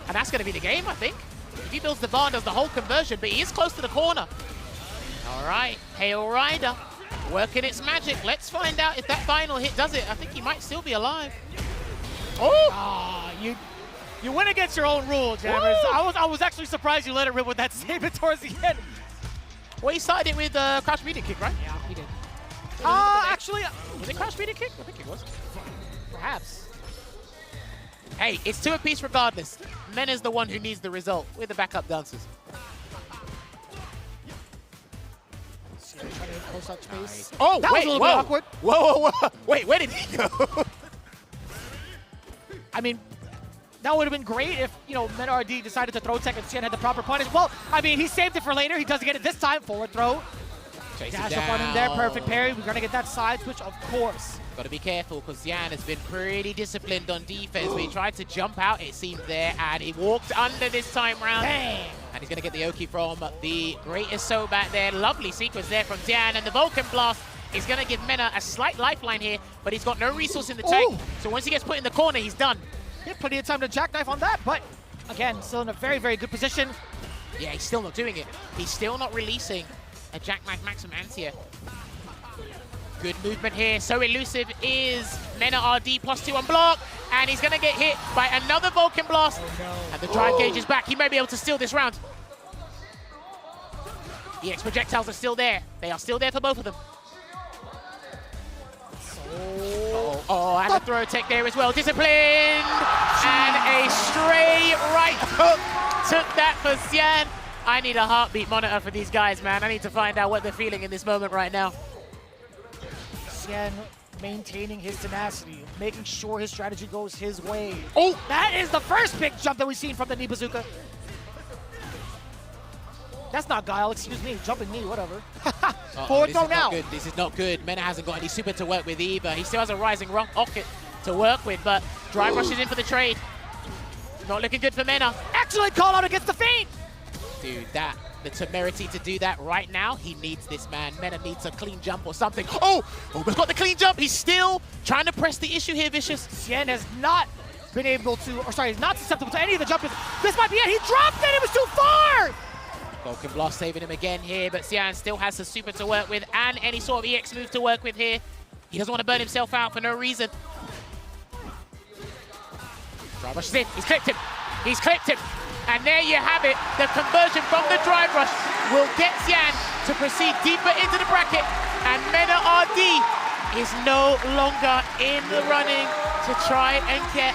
And that's going to be the game, I think. If he builds the bar and does the whole conversion, but he is close to the corner. All right, Hail Rider working its magic. Let's find out if that final hit does it. I think he might still be alive. Oh! You went against your own rule, Jammers. I was actually surprised you let it rip with that statement towards the end. Well, he started it with crouch medium kick, right? Yeah, he did. Actually... Was it crouch medium kick? I think it was. Perhaps. Hey, it's 2 apiece regardless. Mena's the one who needs the result. We're the backup dancers. Trying to close out space. Nice. Oh, that was a little bit awkward. Whoa. Wait, where did he go? I mean, that would have been great if, Mena RD decided to throw tech and Xian had the proper punish. Well, I mean, he saved it for later. He doesn't get it this time. Forward throw. Dash up on him there. Perfect parry. We're going to get that side switch, of course. Got to be careful because Xian has been pretty disciplined on defense. But he tried to jump out, it seemed there, and he walked under this time round. Dang. And he's going to get the Oki from the greatest so back there. Lovely sequence there from Xian, and the Vulcan Blast is going to give Mena a slight lifeline here, but he's got no resource in the tank. So once he gets put in the corner, he's done. He had plenty of time to jackknife on that, but again, still in a very, very good position. Yeah, he's still not doing it. He's still not releasing a jackknife maximum anti-air. Good movement here. So elusive is Mena RD +2 on block, and he's going to get hit by another Vulcan Blast. Oh, no. And the drive gauge is back. He may be able to steal this round. EX projectiles are still there. They are still there for both of them. And a throw tech there as well. Disciplined! And a stray right hook took that for Xian. I need a heartbeat monitor for these guys, man. I need to find out what they're feeling in this moment right now. Xian maintaining his tenacity, making sure his strategy goes his way. Oh! That is the first big jump that we've seen from the knee bazooka. That's not guile, excuse me. Jumping knee, whatever. Forward throw now. This is not good. Mena hasn't got any super to work with either. He still has a rising rocket to work with, but drive rushes in for the trade. Not looking good for Mena. Excellent call out against the feint. Dude, the temerity to do that right now, he needs this, man. Mena needs a clean jump or something. Oh, almost got the clean jump. He's still trying to press the issue here, Vicious. Xian has not been able to, or sorry, not susceptible to any of the jumps. This might be it. He dropped it. It was too far. Vulcan Blast saving him again here, but Xian still has the super to work with and any sort of EX move to work with here. He doesn't want to burn himself out for no reason. Drive rush is in. He's clipped him. He's clipped him. And there you have it. The conversion from the drive rush will get Xian to proceed deeper into the bracket. And Mena RD is no longer in the running to try and get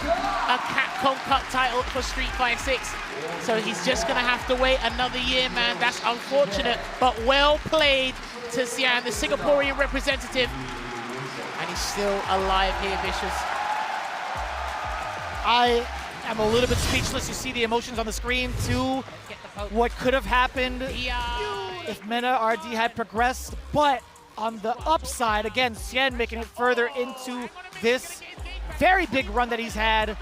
a Capcom Cup title for Street Fighter 6. So he's just going to have to wait another year, man. That's unfortunate, but well played to Xian, the Singaporean representative. And he's still alive here, Vicious. I am a little bit speechless. You see the emotions on the screen, too. What could have happened if Mena RD had progressed, but on the upside, again, Xian making it further into this very big run that he's had.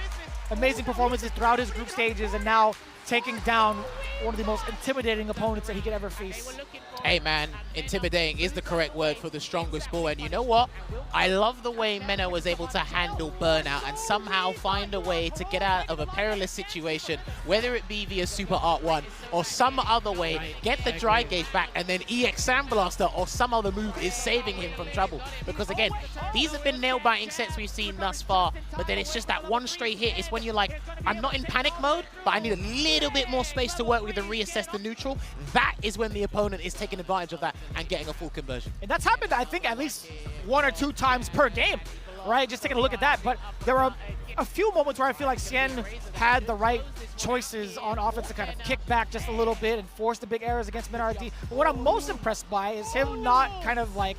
amazing performances throughout his group stages, and now taking down one of the most intimidating opponents that he could ever face. Hey man, intimidating is the correct word for the strongest ball, and you know what? I love the way Mena was able to handle burnout and somehow find a way to get out of a perilous situation, whether it be via Super Art 1 or some other way, get the dry gauge back, and then EX Sandblaster or some other move is saving him from trouble. Because again, these have been nail-biting sets we've seen thus far, but then it's just that one straight hit. It's when you're like, I'm not in panic mode, but I need a little bit more space to work with and reassess the neutral. That is when the opponent is taking advantage of that and getting a full conversion. And that's happened, I think, at least 1 or 2 times per game, right? Just taking a look at that. But there were a few moments where I feel like Cien had the right choices on offense to kind of kick back just a little bit and force the big errors against MinRD. But what I'm most impressed by is him not kind of like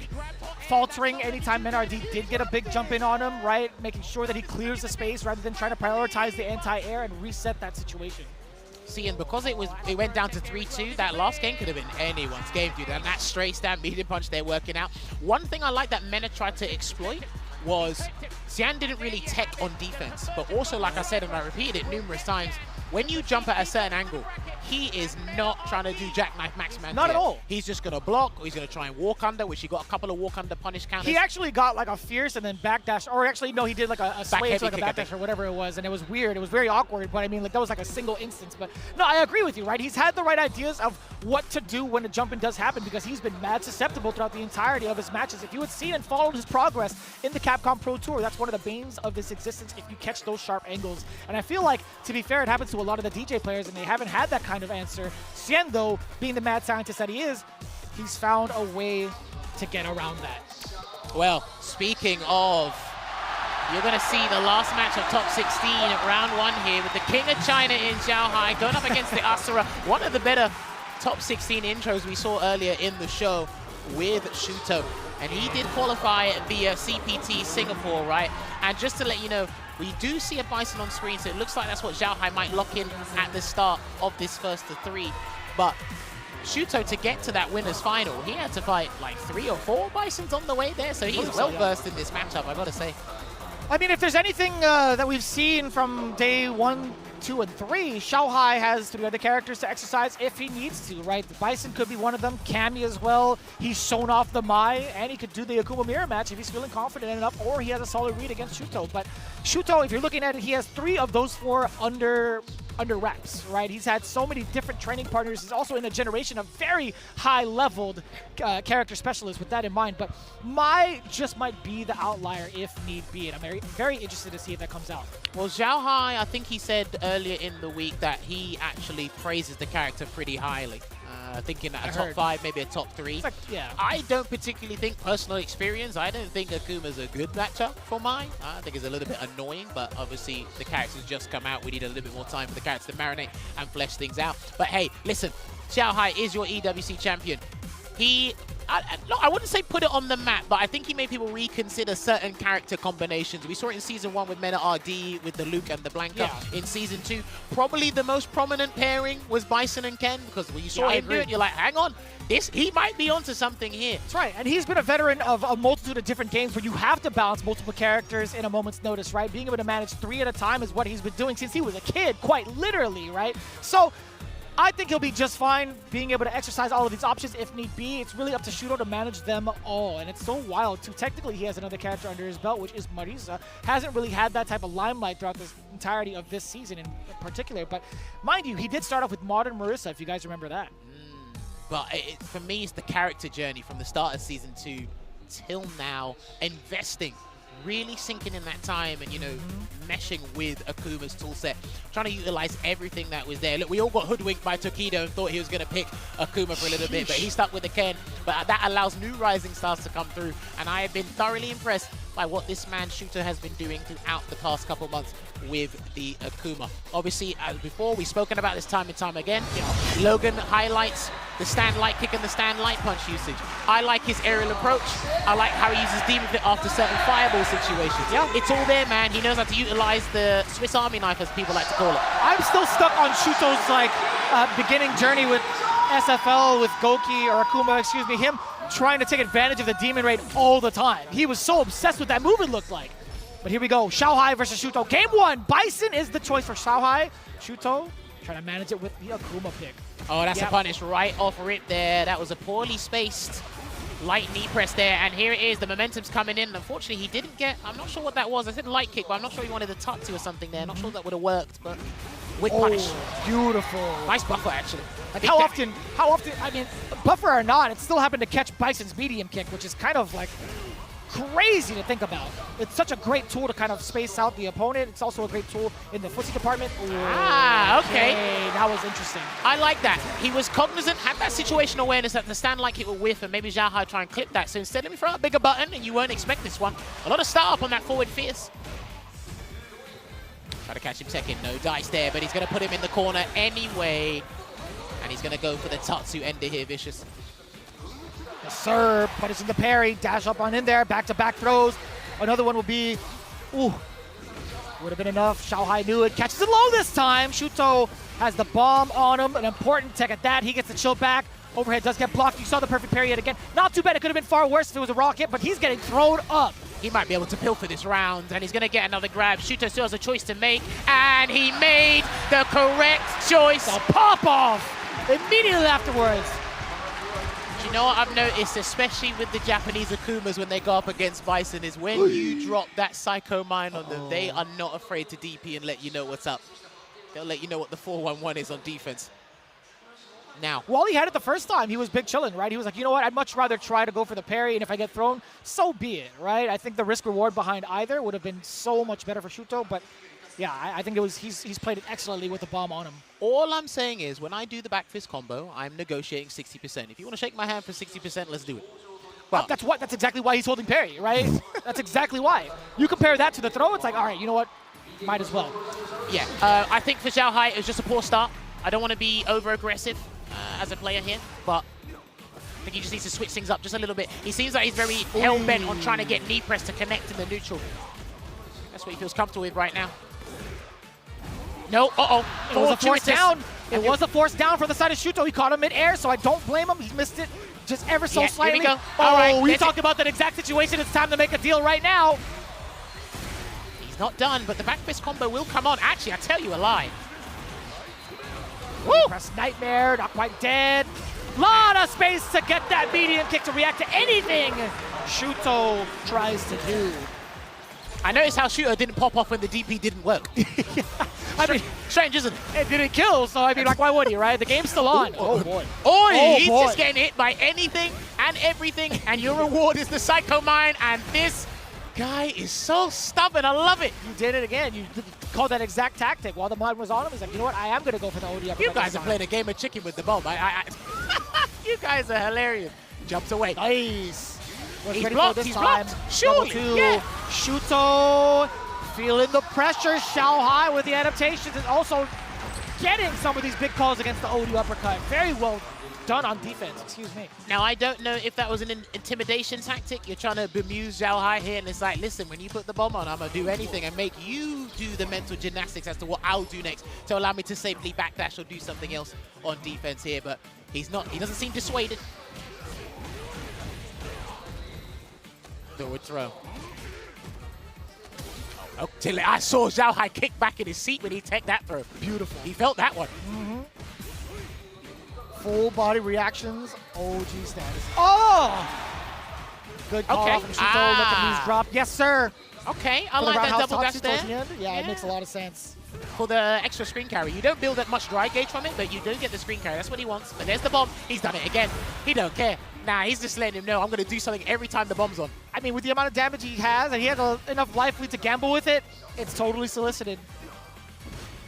faltering anytime MinRD did get a big jump in on him, right? Making sure that he clears the space rather than trying to prioritize the anti-air and reset that situation. See, and because it went down to 3-2, that last game could have been anyone's game, dude. And that straight stand medium punch they're working out. One thing I like that Mena tried to exploit was Cien didn't really tech on defense, but also, like I said, and I repeated it numerous times, when you jump at a certain angle, he is not trying to do jackknife max man. Not at all. He's just going to block, or he's going to try and walk under, which he got a couple of walk under punish counters. He actually got like a fierce and then backdash, or actually no, he did like a sway to like a backdash or whatever it was, and it was weird. It was very awkward, but I mean, like that was like a single instance. But no, I agree with you, right? He's had the right ideas of what to do when a jump in does happen, because he's been mad susceptible throughout the entirety of his matches. If you had seen and followed his progress in the Capcom Pro Tour, that's one of the banes of his existence if you catch those sharp angles. And I feel like, to be fair, it happens to a lot of the DJ players, and they haven't had that kind of answer. Cien, though, being the mad scientist that he is, he's found a way to get around that. Well, speaking of, you're going to see the last match of top 16 of round 1 here with the King of China in Zhao Hai going up against the Asura. One of the better top 16 intros we saw earlier in the show with Shuto. And he did qualify via CPT Singapore, right? And just to let you know, we do see a Bison on screen, so it looks like that's what Zhao Hai might lock in at the start of this first of 3. But Shuto, to get to that winner's final, he had to fight like 3 or 4 Bisons on the way there, so he's well versed in this matchup, I gotta say. I mean, if there's anything that we've seen from day 1, 2, and 3, Zhao Hai has 3 other characters to exercise if he needs to, right? The Bison could be one of them, Cammy as well. He's shown off the Mai, and he could do the Akuma Mirror match if he's feeling confident enough, or he has a solid read against Shuto. But Shuto, if you're looking at it, he has 3 of those 4 under wraps, right? He's had so many different training partners. He's also in a generation of very high-leveled character specialists with that in mind. But Mai just might be the outlier if need be, and I'm very, very interested to see if that comes out. Well, Zhao Hai, I think he said earlier in the week that he actually praises the character pretty highly. Thinking that a top 5, maybe a top 3. Like, yeah. I don't particularly think, personal experience, I don't think Akuma's a good matchup for Mai. I think it's a little bit annoying, but obviously the character's just come out. We need a little bit more time for the character to marinate and flesh things out. But hey, listen, Zhao Hai is your EWC champion. He, I wouldn't say put it on the map, but I think he made people reconsider certain character combinations. We saw it in Season 1 with Mena RD, with the Luke and the Blanca. Yeah. In Season 2, probably the most prominent pairing was Bison and Ken, because when you saw him do it, you're like, hang on, he might be onto something here. That's right, and he's been a veteran of a multitude of different games where you have to balance multiple characters in a moment's notice, right? Being able to manage 3 at a time is what he's been doing since he was a kid, quite literally, right? So I think he'll be just fine being able to exercise all of these options if need be. It's really up to Shuto to manage them all, and it's so wild too. Technically, he has another character under his belt, which is Marisa. Hasn't really had that type of limelight throughout the entirety of this season in particular, but mind you, he did start off with Modern Marisa, if you guys remember that. But for me, it's the character journey from the start of Season 2 till now, investing, really sinking in that time and, you know, meshing with Akuma's toolset, trying to utilize everything that was there. Look, we all got hoodwinked by Tokido and thought he was going to pick Akuma for a little bit, but he stuck with the Ken. But that allows new rising stars to come through, and I have been thoroughly impressed by what this man Shuto has been doing throughout the past couple months with the Akuma. Obviously, as before, we've spoken about this time and time again. Logan highlights the stand light kick and the stand light punch usage. I like his aerial approach. I like how he uses Demon Fit after certain fireball situations. Yeah, it's all there, man. He knows how to utilize the Swiss Army knife, as people like to call it. I'm still stuck on Shuto's beginning journey with SFL, with Goki, or Akuma, excuse me, him trying to take advantage of the Demon Raid all the time. He was so obsessed with that move, it looked like. But here we go. Xiaohai versus Shuto. Game 1. Bison is the choice for Xiaohai. Shuto trying to manage it with the Akuma pick. Oh, that's a punish right off rip there. That was a poorly spaced light knee press there. And here it is. The momentum's coming in. Unfortunately, he didn't get... I'm not sure what that was. I said light kick, but I'm not sure he wanted a tatsu or something there. Not sure that would have worked, but with punish. Beautiful. Nice buffer, actually. Like how often, I mean, buffer or not, it still happened to catch Bison's medium kick, which is kind of like crazy to think about. It's such a great tool to kind of space out the opponent. It's also a great tool in the footsie department. Ooh, okay. That was interesting. I like that. He was cognizant, had that situational awareness that the stand like it will whiff, and maybe Xiaohai try and clip that. So instead, let me throw a bigger button, and you won't expect this one. A lot of startup on that forward fierce. Try to catch him second. No dice there, but he's going to put him in the corner anyway. And he's going to go for the Tatsu ender here, Vicious. Yes, sir. Punishing the parry. Dash up on in there. Back-to-back throws. Another one will be... Ooh. Would have been enough. Xiaohai knew it. Catches it low this time. Shuto has the bomb on him. An important tech at that. He gets the chill back. Overhead does get blocked. You saw the perfect parry yet again. Not too bad. It could have been far worse if it was a raw hit, but he's getting thrown up. He might be able to pilfer this round, and he's going to get another grab. Shuto still has a choice to make, and he made the correct choice. The pop-off immediately afterwards. Do you know what I've noticed, especially with the Japanese Akumas when they go up against Bison, is when you drop that Psycho Mine on them, they are not afraid to DP and let you know what's up. They'll let you know what the 4-1-1 is on defense. Now, while he had it the first time, he was big chilling, right? He was like, you know what, I'd much rather try to go for the parry, and if I get thrown, so be it, right? I think the risk-reward behind either would have been so much better for Shuto, but yeah, I think it was he's played it excellently with the bomb on him. All I'm saying is, when I do the back fist combo, I'm negotiating 60%. If you want to shake my hand for 60%, let's do it. Well, that's exactly why he's holding parry, right? That's exactly why. You compare that to the throw, it's like, all right, you know what? Might as well. Yeah, I think for Xiaohai, it was just a poor start. I don't want to be over-aggressive as a player here, but I think he just needs to switch things up just a little bit. He seems like he's very hell-bent on trying to get knee press to connect in the neutral. That's what he feels comfortable with right now. No, It was a force down. It was a force down for the side of Shuto. He caught him mid-air, so I don't blame him. He missed it just ever so slightly. Here we go. All right, we talked about that exact situation. It's time to make a deal right now. He's not done, but the back fist combo will come on. Actually, I tell you a lie. Woo! Press Nightmare, not quite dead. Lot of space to get that medium kick to react to anything Shuto tries to do. I noticed how Shuto didn't pop off when the DP didn't work. I mean, strange, isn't it? It didn't kill, so I mean, like, why would he, right? The game's still on. Oh, boy. He's just getting hit by anything and everything, and your reward is the Psycho Mine, and this guy is so stubborn. I love it. You did it again. You called that exact tactic. While the mud was on him, he's like, you know what? I am going to go for the OD. You guys are playing a game of chicken with the bomb. You guys are hilarious. Jumps away. Nice. He's blocked. He's blocked. Surely. Yeah. Shuto feeling the pressure. Xiaohai with the adaptations and also getting some of these big calls against the OD uppercut. Very well done on defense, excuse me. Now, I don't know if that was an intimidation tactic. You're trying to bemuse Xiaohai here, and it's like, listen, when you put the bomb on, I'm going to do anything and make you do the mental gymnastics as to what I'll do next to allow me to safely backdash or do something else on defense here, but he's not. He doesn't seem dissuaded. Forward throw. Oh, I saw Xiaohai kick back in his seat when he took that throw. Beautiful. He felt that one. Full body reactions, OG status. Oh! Good call from Shuto. Look at these drop. Yes, sir. Okay, I like that double dash there. Yeah, it makes a lot of sense. For the extra screen carry. You don't build that much dry gauge from it, but you do get the screen carry. That's what he wants. But there's the bomb. He's done it again. He don't care. Nah, he's just letting him know I'm going to do something every time the bomb's on. I mean, with the amount of damage he has, and he has enough life lead to gamble with it, it's totally solicited.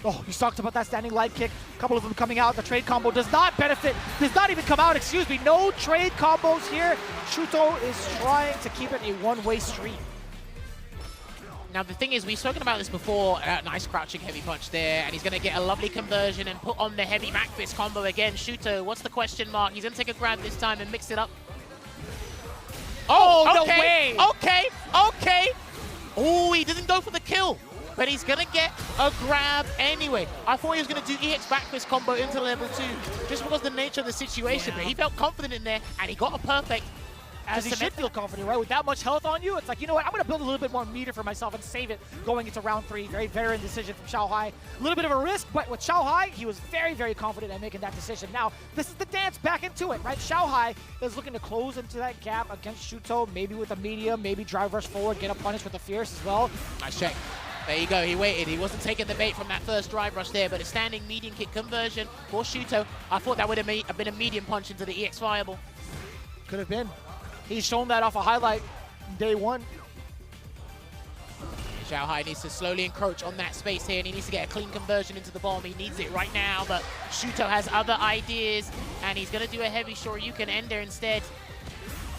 Oh, you talked about that standing light kick. A couple of them coming out. The trade combo does not benefit. Does not even come out, excuse me. No trade combos here. Shuto is trying to keep it a one-way street. Now, the thing is, we've spoken about this before. Nice crouching heavy punch there, and he's going to get a lovely conversion and put on the heavy back fist combo again. Shuto, what's the question mark? He's going to take a grab this time and mix it up. Oh, okay, no way! Okay. Oh, he didn't go for the kill, but he's going to get a grab anyway. I thought he was going to do EX back fist combo into level 2, just because of the nature of the situation, but he felt confident in there, and he got a perfect. As he should feel confident, right? With that much health on you, it's like, you know what? I'm going to build a little bit more meter for myself and save it going into round 3. Very veteran decision from Xiaohai. A little bit of a risk, but with Xiaohai, he was very, very confident in making that decision. Now, this is the dance back into it, right? Xiaohai is looking to close into that gap against Shuto, maybe with a medium, maybe drive rush forward, get a punish with a fierce as well. Nice check. There you go, he waited. He wasn't taking the bait from that first drive rush there, but a standing medium kick conversion for Shuto. I thought that would have been a medium punch into the EX viable. Could have been. He's shown that off a highlight day 1. Xiaohai needs to slowly encroach on that space here, and he needs to get a clean conversion into the bomb. He needs it right now, but Shuto has other ideas, and he's going to do a heavy Shoryuken ender instead.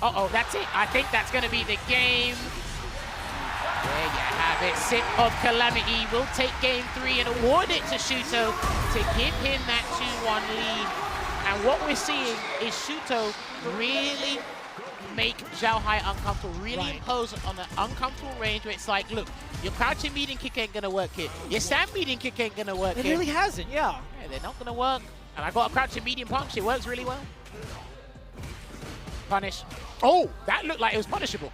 Uh-oh, that's it. I think that's going to be the game. There you have it. Sip of Calamity will take game 3 and award it to Shuto to give him that 2-1 lead. And what we're seeing is Shuto really make Xiaohai uncomfortable, really impose on an uncomfortable range where it's like, look, your crouching medium kick ain't gonna work here. Your stand medium kick ain't gonna work here. It really hasn't, yeah. They're not gonna work. And I got a crouching medium punch, it works really well. Punish. Oh, that looked like it was punishable.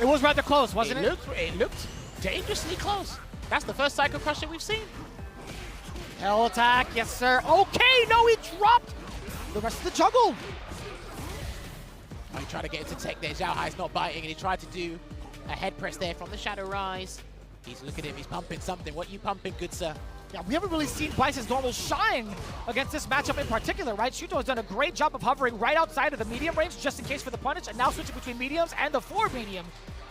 It was rather close, wasn't it? It looked dangerously close. That's the first Psycho Crusher we've seen. Hell attack, yes sir. Okay, no, he dropped the rest of the juggle. Oh, he tried to get into tech there. Xiaohai's not biting, and he tried to do a head press there from the Shadow Rise. He's looking at him, he's pumping something. What are you pumping, good sir? Yeah, we haven't really seen Bice's normal shine against this matchup in particular, right? Shuto has done a great job of hovering right outside of the medium range just in case for the punish, and now switching between mediums and the 4 medium.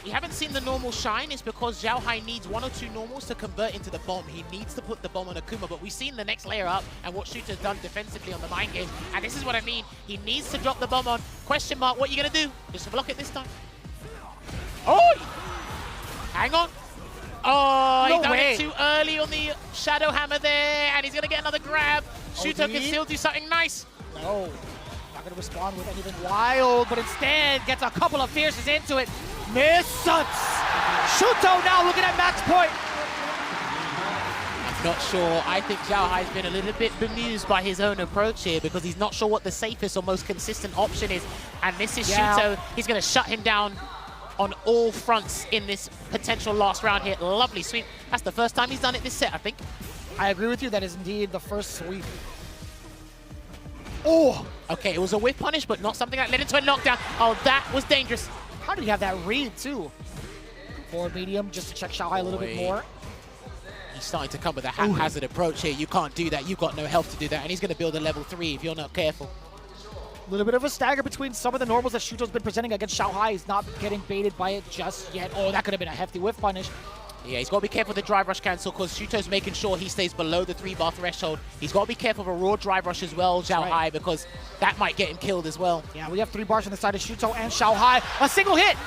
We haven't seen the normal shine. It's because Xiaohai needs 1 or 2 normals to convert into the bomb. He needs to put the bomb on Akuma, but we've seen the next layer up and what Shuto's done defensively on the mind game. And this is what I mean. He needs to drop the bomb on. Question mark, what are you going to do? Just block it this time. Oh! Hang on. Oh, he done it too early on the Shadow Hammer there, and he's going to get another grab. Shuto can still do something nice. No, not going to respond with anything wild, but instead gets a couple of fierces into it. Misses. Shuto now looking at match point. I'm not sure. I think Xiaohai's been a little bit bemused by his own approach here because he's not sure what the safest or most consistent option is. And this is Shuto. He's going to shut him down on all fronts in this potential last round here. Lovely sweep. That's the first time he's done it this set, I think. I agree with you. That is indeed the first sweep. Oh! Okay, it was a whiff punish, but not something that led into a knockdown. Oh, that was dangerous. How did he have that read, too? Forward medium, just to check Xiaohai a little bit more. He's starting to come with a haphazard approach here. You can't do that. You've got no health to do that. And he's going to build a level 3 if you're not careful. A little bit of a stagger between some of the normals that Shuto's been presenting against Xiaohai. He's not getting baited by it just yet. Oh, that could have been a hefty whiff punish. Yeah, he's got to be careful with the drive rush cancel because Shuto's making sure he stays below the 3-bar threshold. He's got to be careful of a raw drive rush as well, Xiaohai, because that might get him killed as well. Yeah, we have 3 bars on the side of Shuto and Xiaohai. A single hit!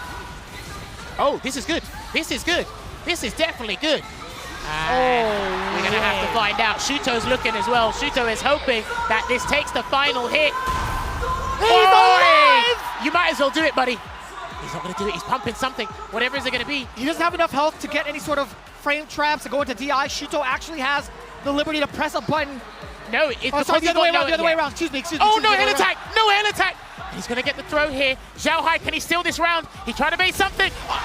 Oh, this is good. This is good. This is definitely good. And we're going to have to find out. Shuto's looking as well. Shuto is hoping that this takes the final hit. He's alive! You might as well do it, buddy. He's not going to do it. He's pumping something. Whatever is it going to be. He doesn't have enough health to get any sort of frame traps to go into DI. Shuto actually has the liberty to press a button. No, it's the other way around. Excuse me. Oh, no hand attack. No hand attack. He's going to get the throw here. Xiaohai, can he steal this round? He tried to bait something. Oh,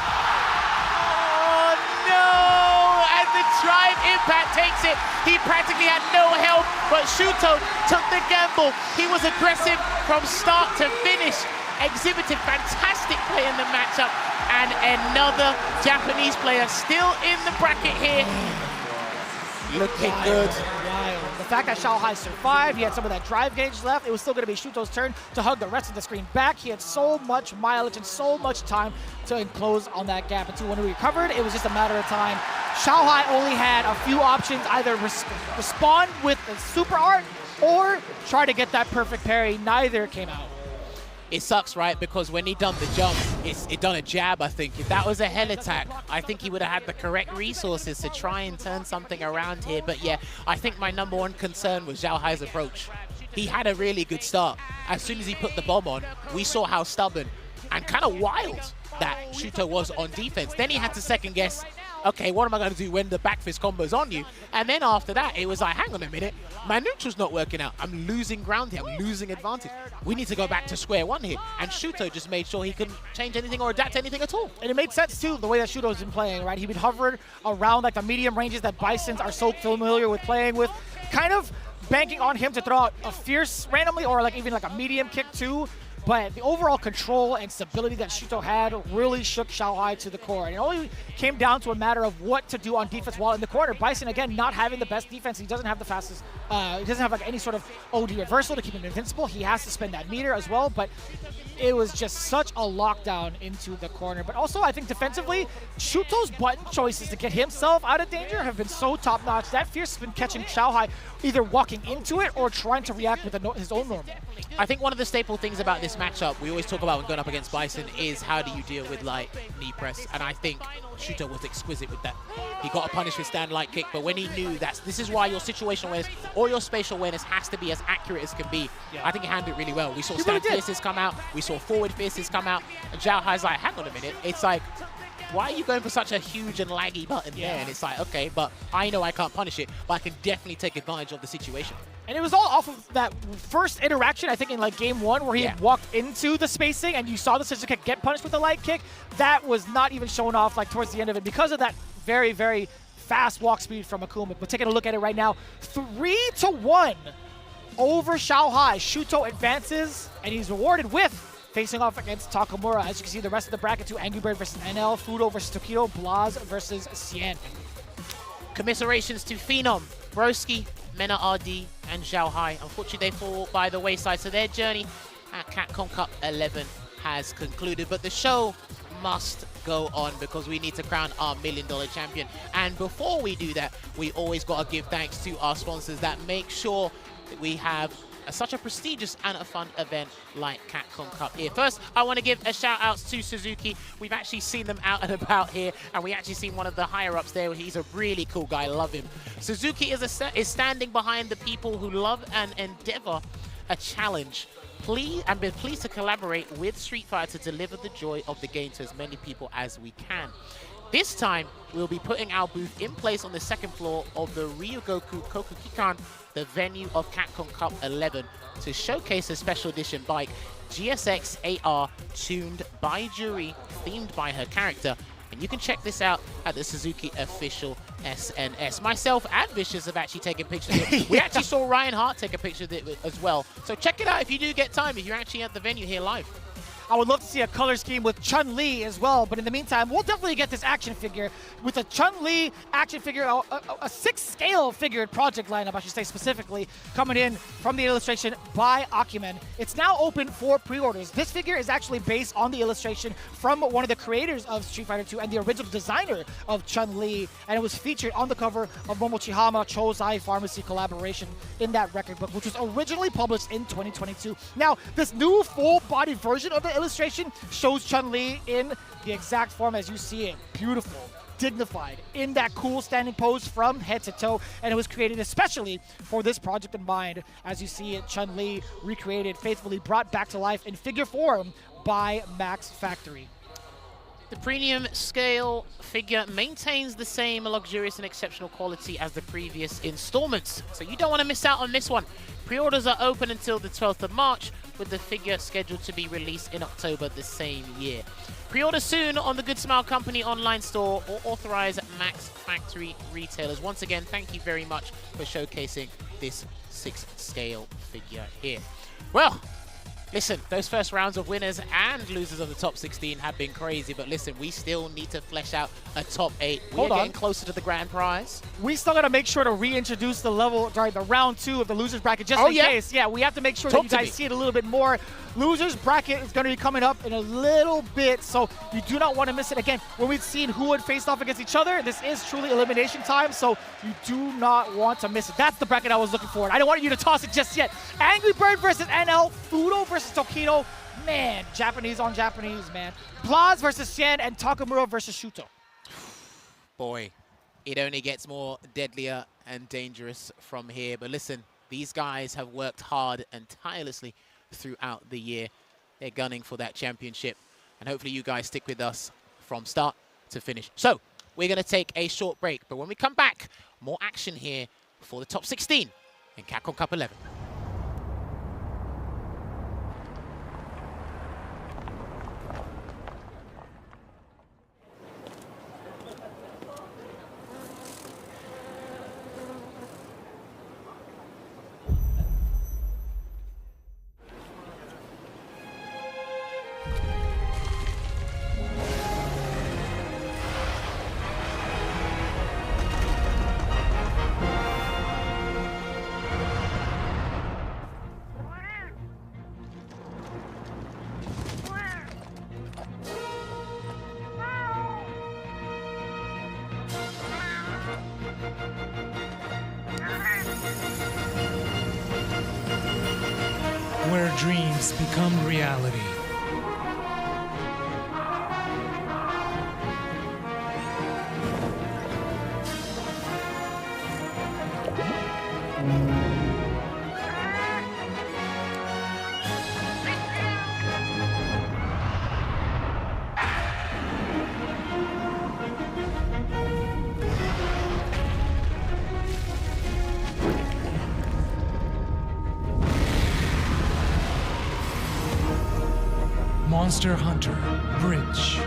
no. And the drive impact takes it. He practically had no help, but Shuto took the gamble. He was aggressive from start to finish. Exhibited fantastic play in the matchup, and another Japanese player still in the bracket here. Looking good. Wild. The fact that Xiaohai survived, he had some of that drive gauge left, it was still going to be Shuto's turn to hug the rest of the screen back. He had so much mileage and so much time to enclose on that gap. Until when he recovered, it was just a matter of time. Xiaohai only had a few options, either respond with the super art or try to get that perfect parry. Neither came out. It sucks, right? Because when he done the jump, it done a jab, I think. If that was a hell attack, I think he would have had the correct resources to try and turn something around here. But yeah, I think my number one concern was Xiaohai's approach. He had a really good start. As soon as he put the bomb on, we saw how stubborn and kind of wild that Shuto was on defense. Then he had to second guess okay, what am I going to do when the back fist combo's on you? And then after that, it was like, hang on a minute, my neutral's not working out. I'm losing ground here. I'm losing advantage. We need to go back to square one here. And Shuto just made sure he couldn't change anything or adapt anything at all. And it made sense, too, the way that Shuto's been playing, right? He'd been hovering around like the medium ranges that Bisons are so familiar with playing with, kind of banking on him to throw out a fierce randomly or like even like a medium kick, too. But the overall control and stability that Shuto had really shook Xiaohai to the core. And it only came down to a matter of what to do on defense while in the corner. Bison, again, not having the best defense. He doesn't have the fastest, he doesn't have like any sort of OD reversal to keep him invincible. He has to spend that meter as well. But it was just such a lockdown into the corner. But also, I think defensively, Shuto's button choices to get himself out of danger have been so top-notch. That Fierce has been catching Xiaohai either walking into it or trying to react with his own normal. I think one of the staple things about this matchup, we always talk about when going up against Bison, is how do you deal with like knee press. And I think Shuto was exquisite with that. He got a punish with stand light kick, but when he knew that this is why your situational awareness or your spatial awareness has to be as accurate as can be, I think he handled it really well. We saw stand fierces come out, we saw forward fierces come out, and Zhao Hai's like, hang on a minute, it's like, why are you going for such a huge and laggy button there? And it's like, okay, but I know I can't punish it, but I can definitely take advantage of the situation. And it was all off of that first interaction, I think, in like game one, where he had walked into the spacing and you saw the scissor kick get punished with the light kick. That was not even shown off like towards the end of it because of that very, very fast walk speed from Akuma. But taking a look at it right now, 3-1 over Xiaohai. Shuto advances, and he's rewarded with facing off against Takamura. As you can see, the rest of the bracket too: Angry Bird versus NL, Fudo versus Tokido, Blaz versus Xian. Commiserations to Phenom, Broski, Mena RD, and Zhao Hai. Unfortunately, they fall by the wayside, so their journey at Capcom Cup 11 has concluded. But the show must go on because we need to crown our $1 million champion. And before we do that, we always got to give thanks to our sponsors that make sure that we have such a prestigious and a fun event like Capcom Cup here. First, I want to give a shout out to Suzuki. We've actually seen them out and about here, and we actually seen one of the higher ups there. He's a really cool guy, love him. Suzuki is standing behind the people who love and endeavor a challenge. And been pleased to collaborate with Street Fighter to deliver the joy of the game to as many people as we can. This time, we'll be putting our booth in place on the second floor of the Ryogoku Kokukikan, the venue of Capcom Cup 11, to showcase a special edition bike, GSX AR, tuned by Juri, themed by her character. And you can check this out at the Suzuki official SNS. Myself and Vicious have actually taken pictures of it. We actually saw Ryan Hart take a picture of it as well. So check it out if you do get time, if you're actually at the venue here live. I would love to see a color scheme with Chun-Li as well, but in the meantime, we'll definitely get this action figure with a Chun-Li action figure, a 6-scale figured project lineup, I should say specifically, coming in from the illustration by Akumen. It's now open for pre-orders. This figure is actually based on the illustration from one of the creators of Street Fighter 2 and the original designer of Chun-Li, and it was featured on the cover of Momochihama Chozai Pharmacy collaboration in that record book, which was originally published in 2022. Now, this new full-body version of the illustration shows Chun-Li in the exact form as you see it. Beautiful, dignified, in that cool standing pose from head to toe, and it was created especially for this project in mind. As you see it, Chun-Li recreated, faithfully brought back to life in figure form by Max Factory. The premium scale figure maintains the same luxurious and exceptional quality as the previous installments, so you don't want to miss out on this one. Pre-orders are open until the 12th of March, with the figure scheduled to be released in October the same year. Pre-order soon on the Good Smile Company online store or authorized Max Factory retailers. Once again, thank you very much for showcasing this 6-scale figure here. Well, listen, those first rounds of winners and losers of the top 16 have been crazy, but listen, we still need to flesh out a top 8. We're getting closer to the grand prize. We still got to make sure to reintroduce the level, sorry, the round 2 of the losers bracket just in case. Yeah, we have to make sure that you guys see it a little bit more. Losers bracket is going to be coming up in a little bit, so you do not want to miss it. Again, when we've seen who had faced off against each other, this is truly elimination time, so you do not want to miss it. That's the bracket I was looking for. I don't want you to toss it just yet. Angry Bird versus NL, Fudo versus Tokido. Man, Japanese on Japanese, man. Blaz versus Xian, and Takamura versus Shuto. Boy, it only gets more deadlier and dangerous from here. But listen, these guys have worked hard and tirelessly throughout the year. They're gunning for that championship. And hopefully you guys stick with us from start to finish. So, we're going to take a short break. But when we come back, more action here for the top 16 in Capcom Cup 11. Where dreams become reality. Monster Hunter Bridge.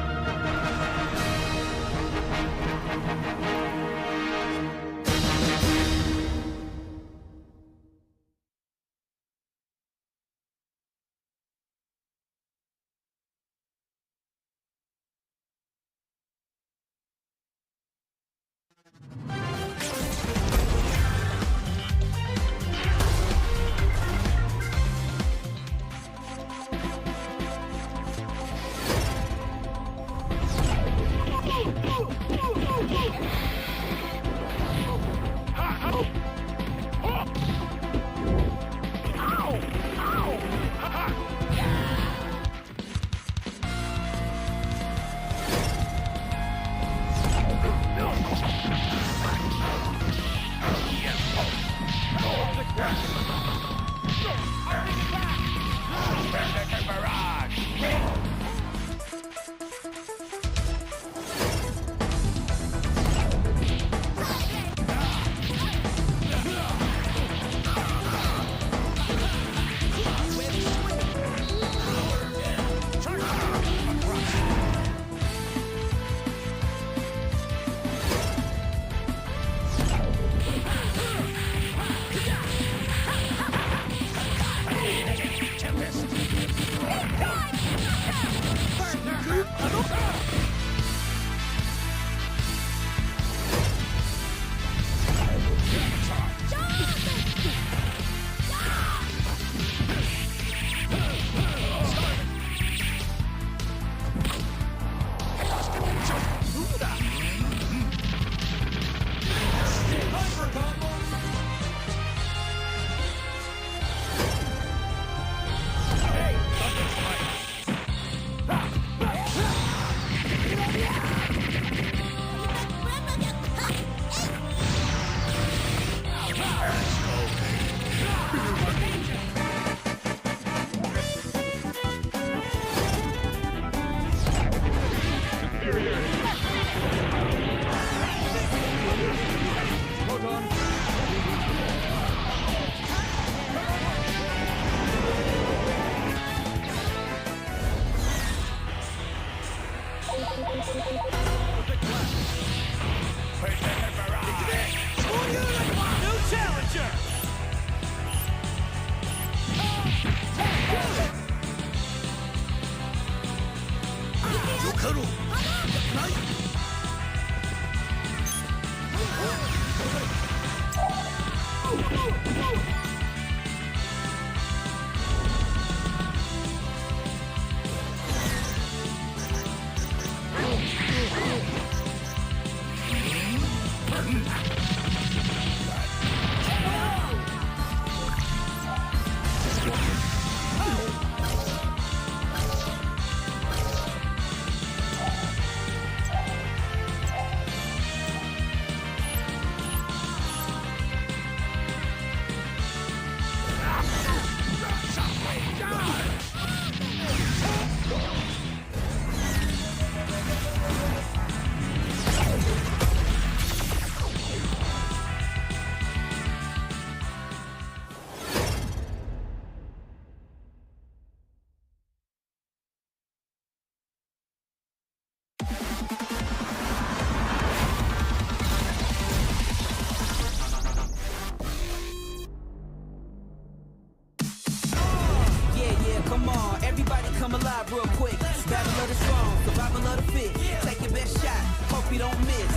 come alive real quick. Battle of the strong, survival of the fit. Take your best shot, hope you don't miss.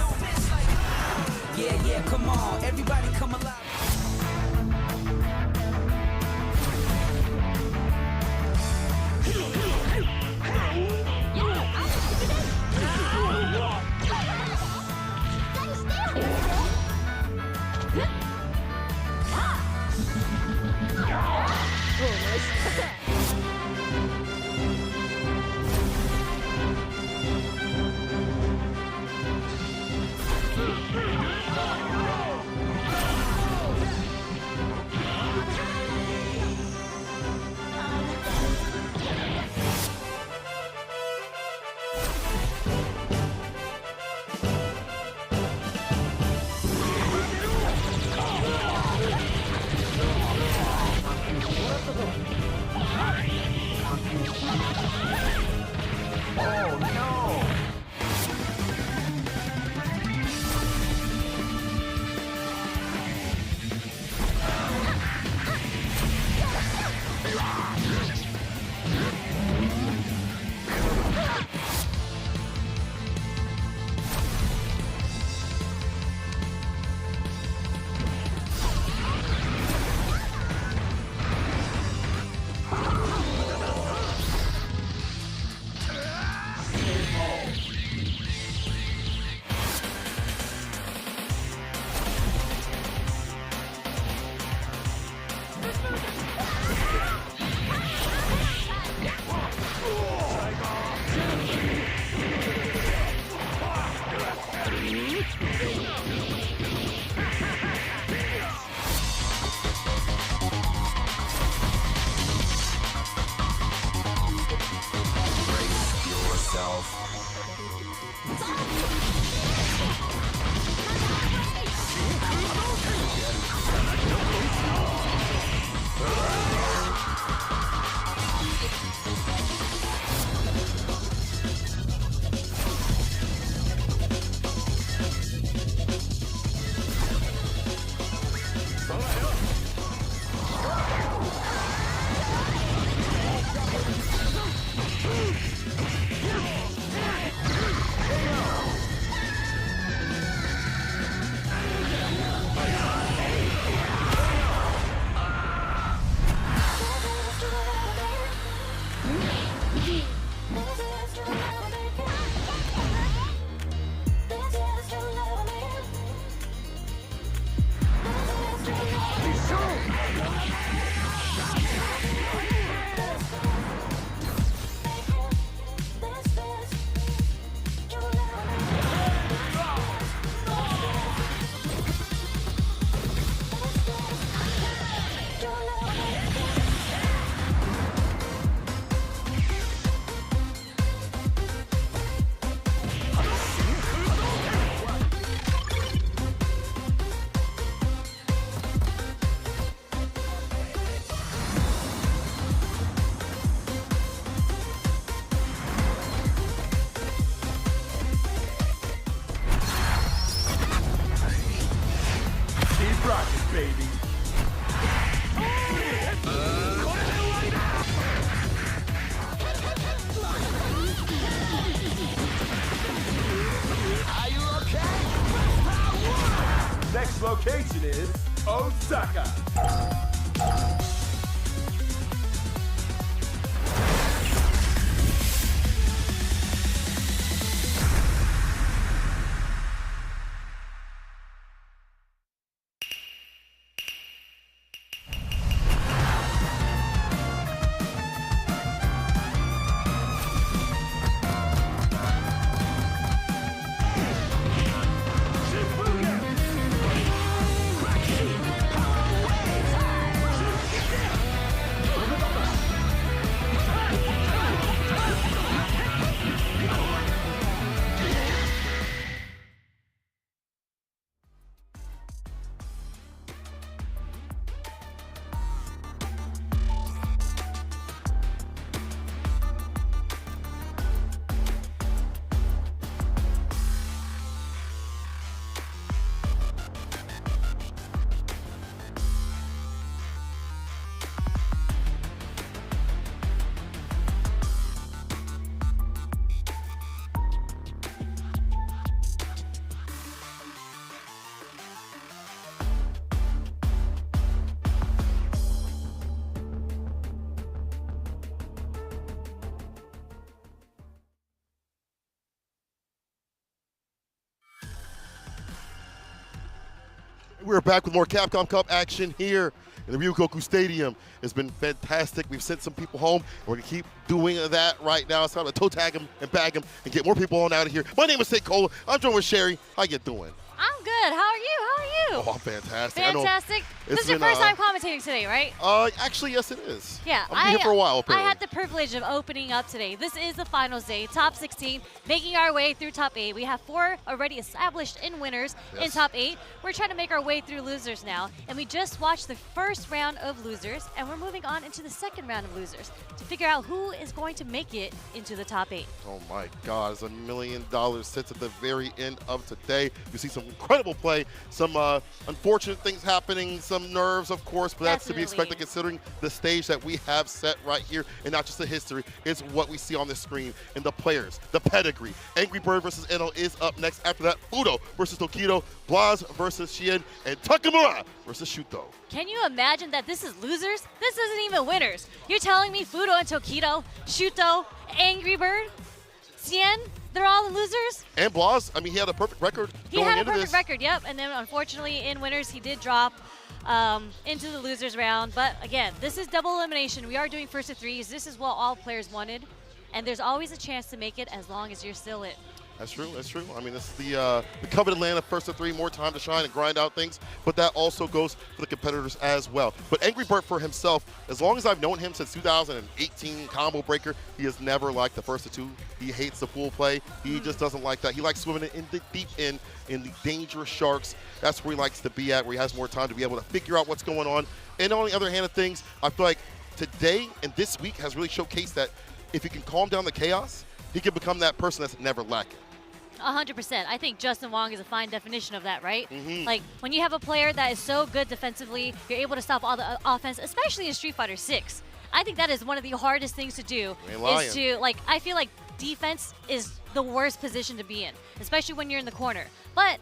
Yeah, come on, everybody come alive. Next location is Osaka. We're back with more Capcom Cup action here in the Ryugoku Stadium. It's been fantastic. We've sent some people home, and we're going to keep doing that right now. It's time to toe tag them and bag them and get more people on out of here. My name is St. Cola. I'm joined with Sherry. How you doing? I'm good. How are you? Oh, I'm fantastic. Fantastic. This is your first time commentating today, right? Actually, yes, it is. Yeah. I've been here for a while, apparently. I had the privilege of opening up today. This is the finals day, top 16, making our way through top 8. We have 4 already established in winners in top 8. We're trying to make our way through losers now, and we just watched the first round of losers, and we're moving on into the second round of losers to figure out who is going to make it into the top 8. Oh my God, it's $1 million sits at the very end of today. You see some incredible play, some unfortunate things happening, some nerves, of course, but that's to be expected considering the stage that we have set right here, and not just the history, it's what we see on the screen and the players, the pedigree. Angry Bird versus Eno is up next. After that, Fudo versus Tokido, Blas versus Shien, and Takamura versus Shuto. Can you imagine that this is losers? This isn't even winners. You're telling me Fudo and Tokido, Shuto, Angry Bird, Shien, they're all the losers? And Blas, I mean, he had a perfect record He going had a into perfect this. record, yep. And then unfortunately in winners, he did drop into the losers round. But again, this is double elimination. We are doing first to 3s. This is what all players wanted. And there's always a chance to make it as long as you're still in. That's true, that's true. I mean, this is the coveted land of first to 3, more time to shine and grind out things, but that also goes for the competitors as well. But Angry Bird for himself, as long as I've known him since 2018 Combo Breaker, he has never liked the first to 2. He hates the pool play. He just doesn't like that. He likes swimming in the deep end in the dangerous sharks. That's where he likes to be at, where he has more time to be able to figure out what's going on. And on the other hand of things, I feel like today and this week has really showcased that if he can calm down the chaos, he can become that person that's never lacking. 100%. I think Justin Wong is a fine definition of that, right? Like, when you have a player that is so good defensively, you're able to stop all the offense, especially in Street Fighter 6. I think that is one of the hardest things to do. Is to, like, I feel like defense is the worst position to be in, especially when you're in the corner. But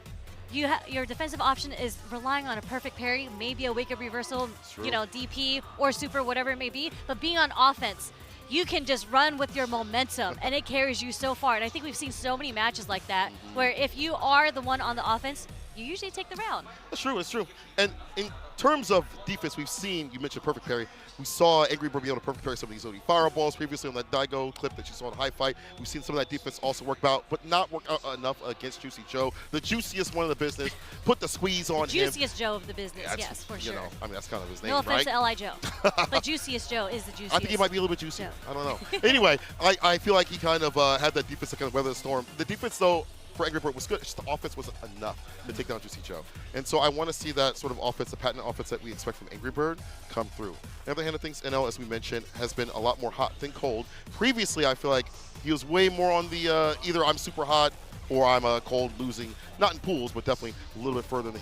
your defensive option is relying on a perfect parry, maybe a wake-up reversal, you know, DP or super, whatever it may be. But being on offense, you can just run with your momentum, and it carries you so far. And I think we've seen so many matches like that, where if you are the one on the offense, you usually take the round. That's true, it's true. And in terms of defense, we've seen, you mentioned perfect parry. We saw Angry Bird be able to perfect parry some of these OD fireballs previously on that Daigo clip that you saw in High Fight. We've seen some of that defense also work out, but not work out enough against Juicy Joe. The juiciest one of the business. Put the squeeze on him. Juiciest Joe of the business, Yeah, yes, for sure. You know, I mean, that's kind of his name, No offense right? to L.I. Joe, but Juiciest Joe is the juiciest. I think he might be a little bit juicy. Joe. I don't know. Anyway, I feel like he kind of had that defense to kind of weather the storm. The defense, though, for Angry Bird was good. It's just the offense wasn't enough to take down Juicy Joe. And so I want to see that sort of offense, the patent offense that we expect from Angry Bird, come through. On the other hand of things, NL, as we mentioned, has been a lot more hot than cold. Previously, I feel like he was way more on the either I'm super hot or I'm cold losing. Not in pools, but definitely a little bit further in the heat.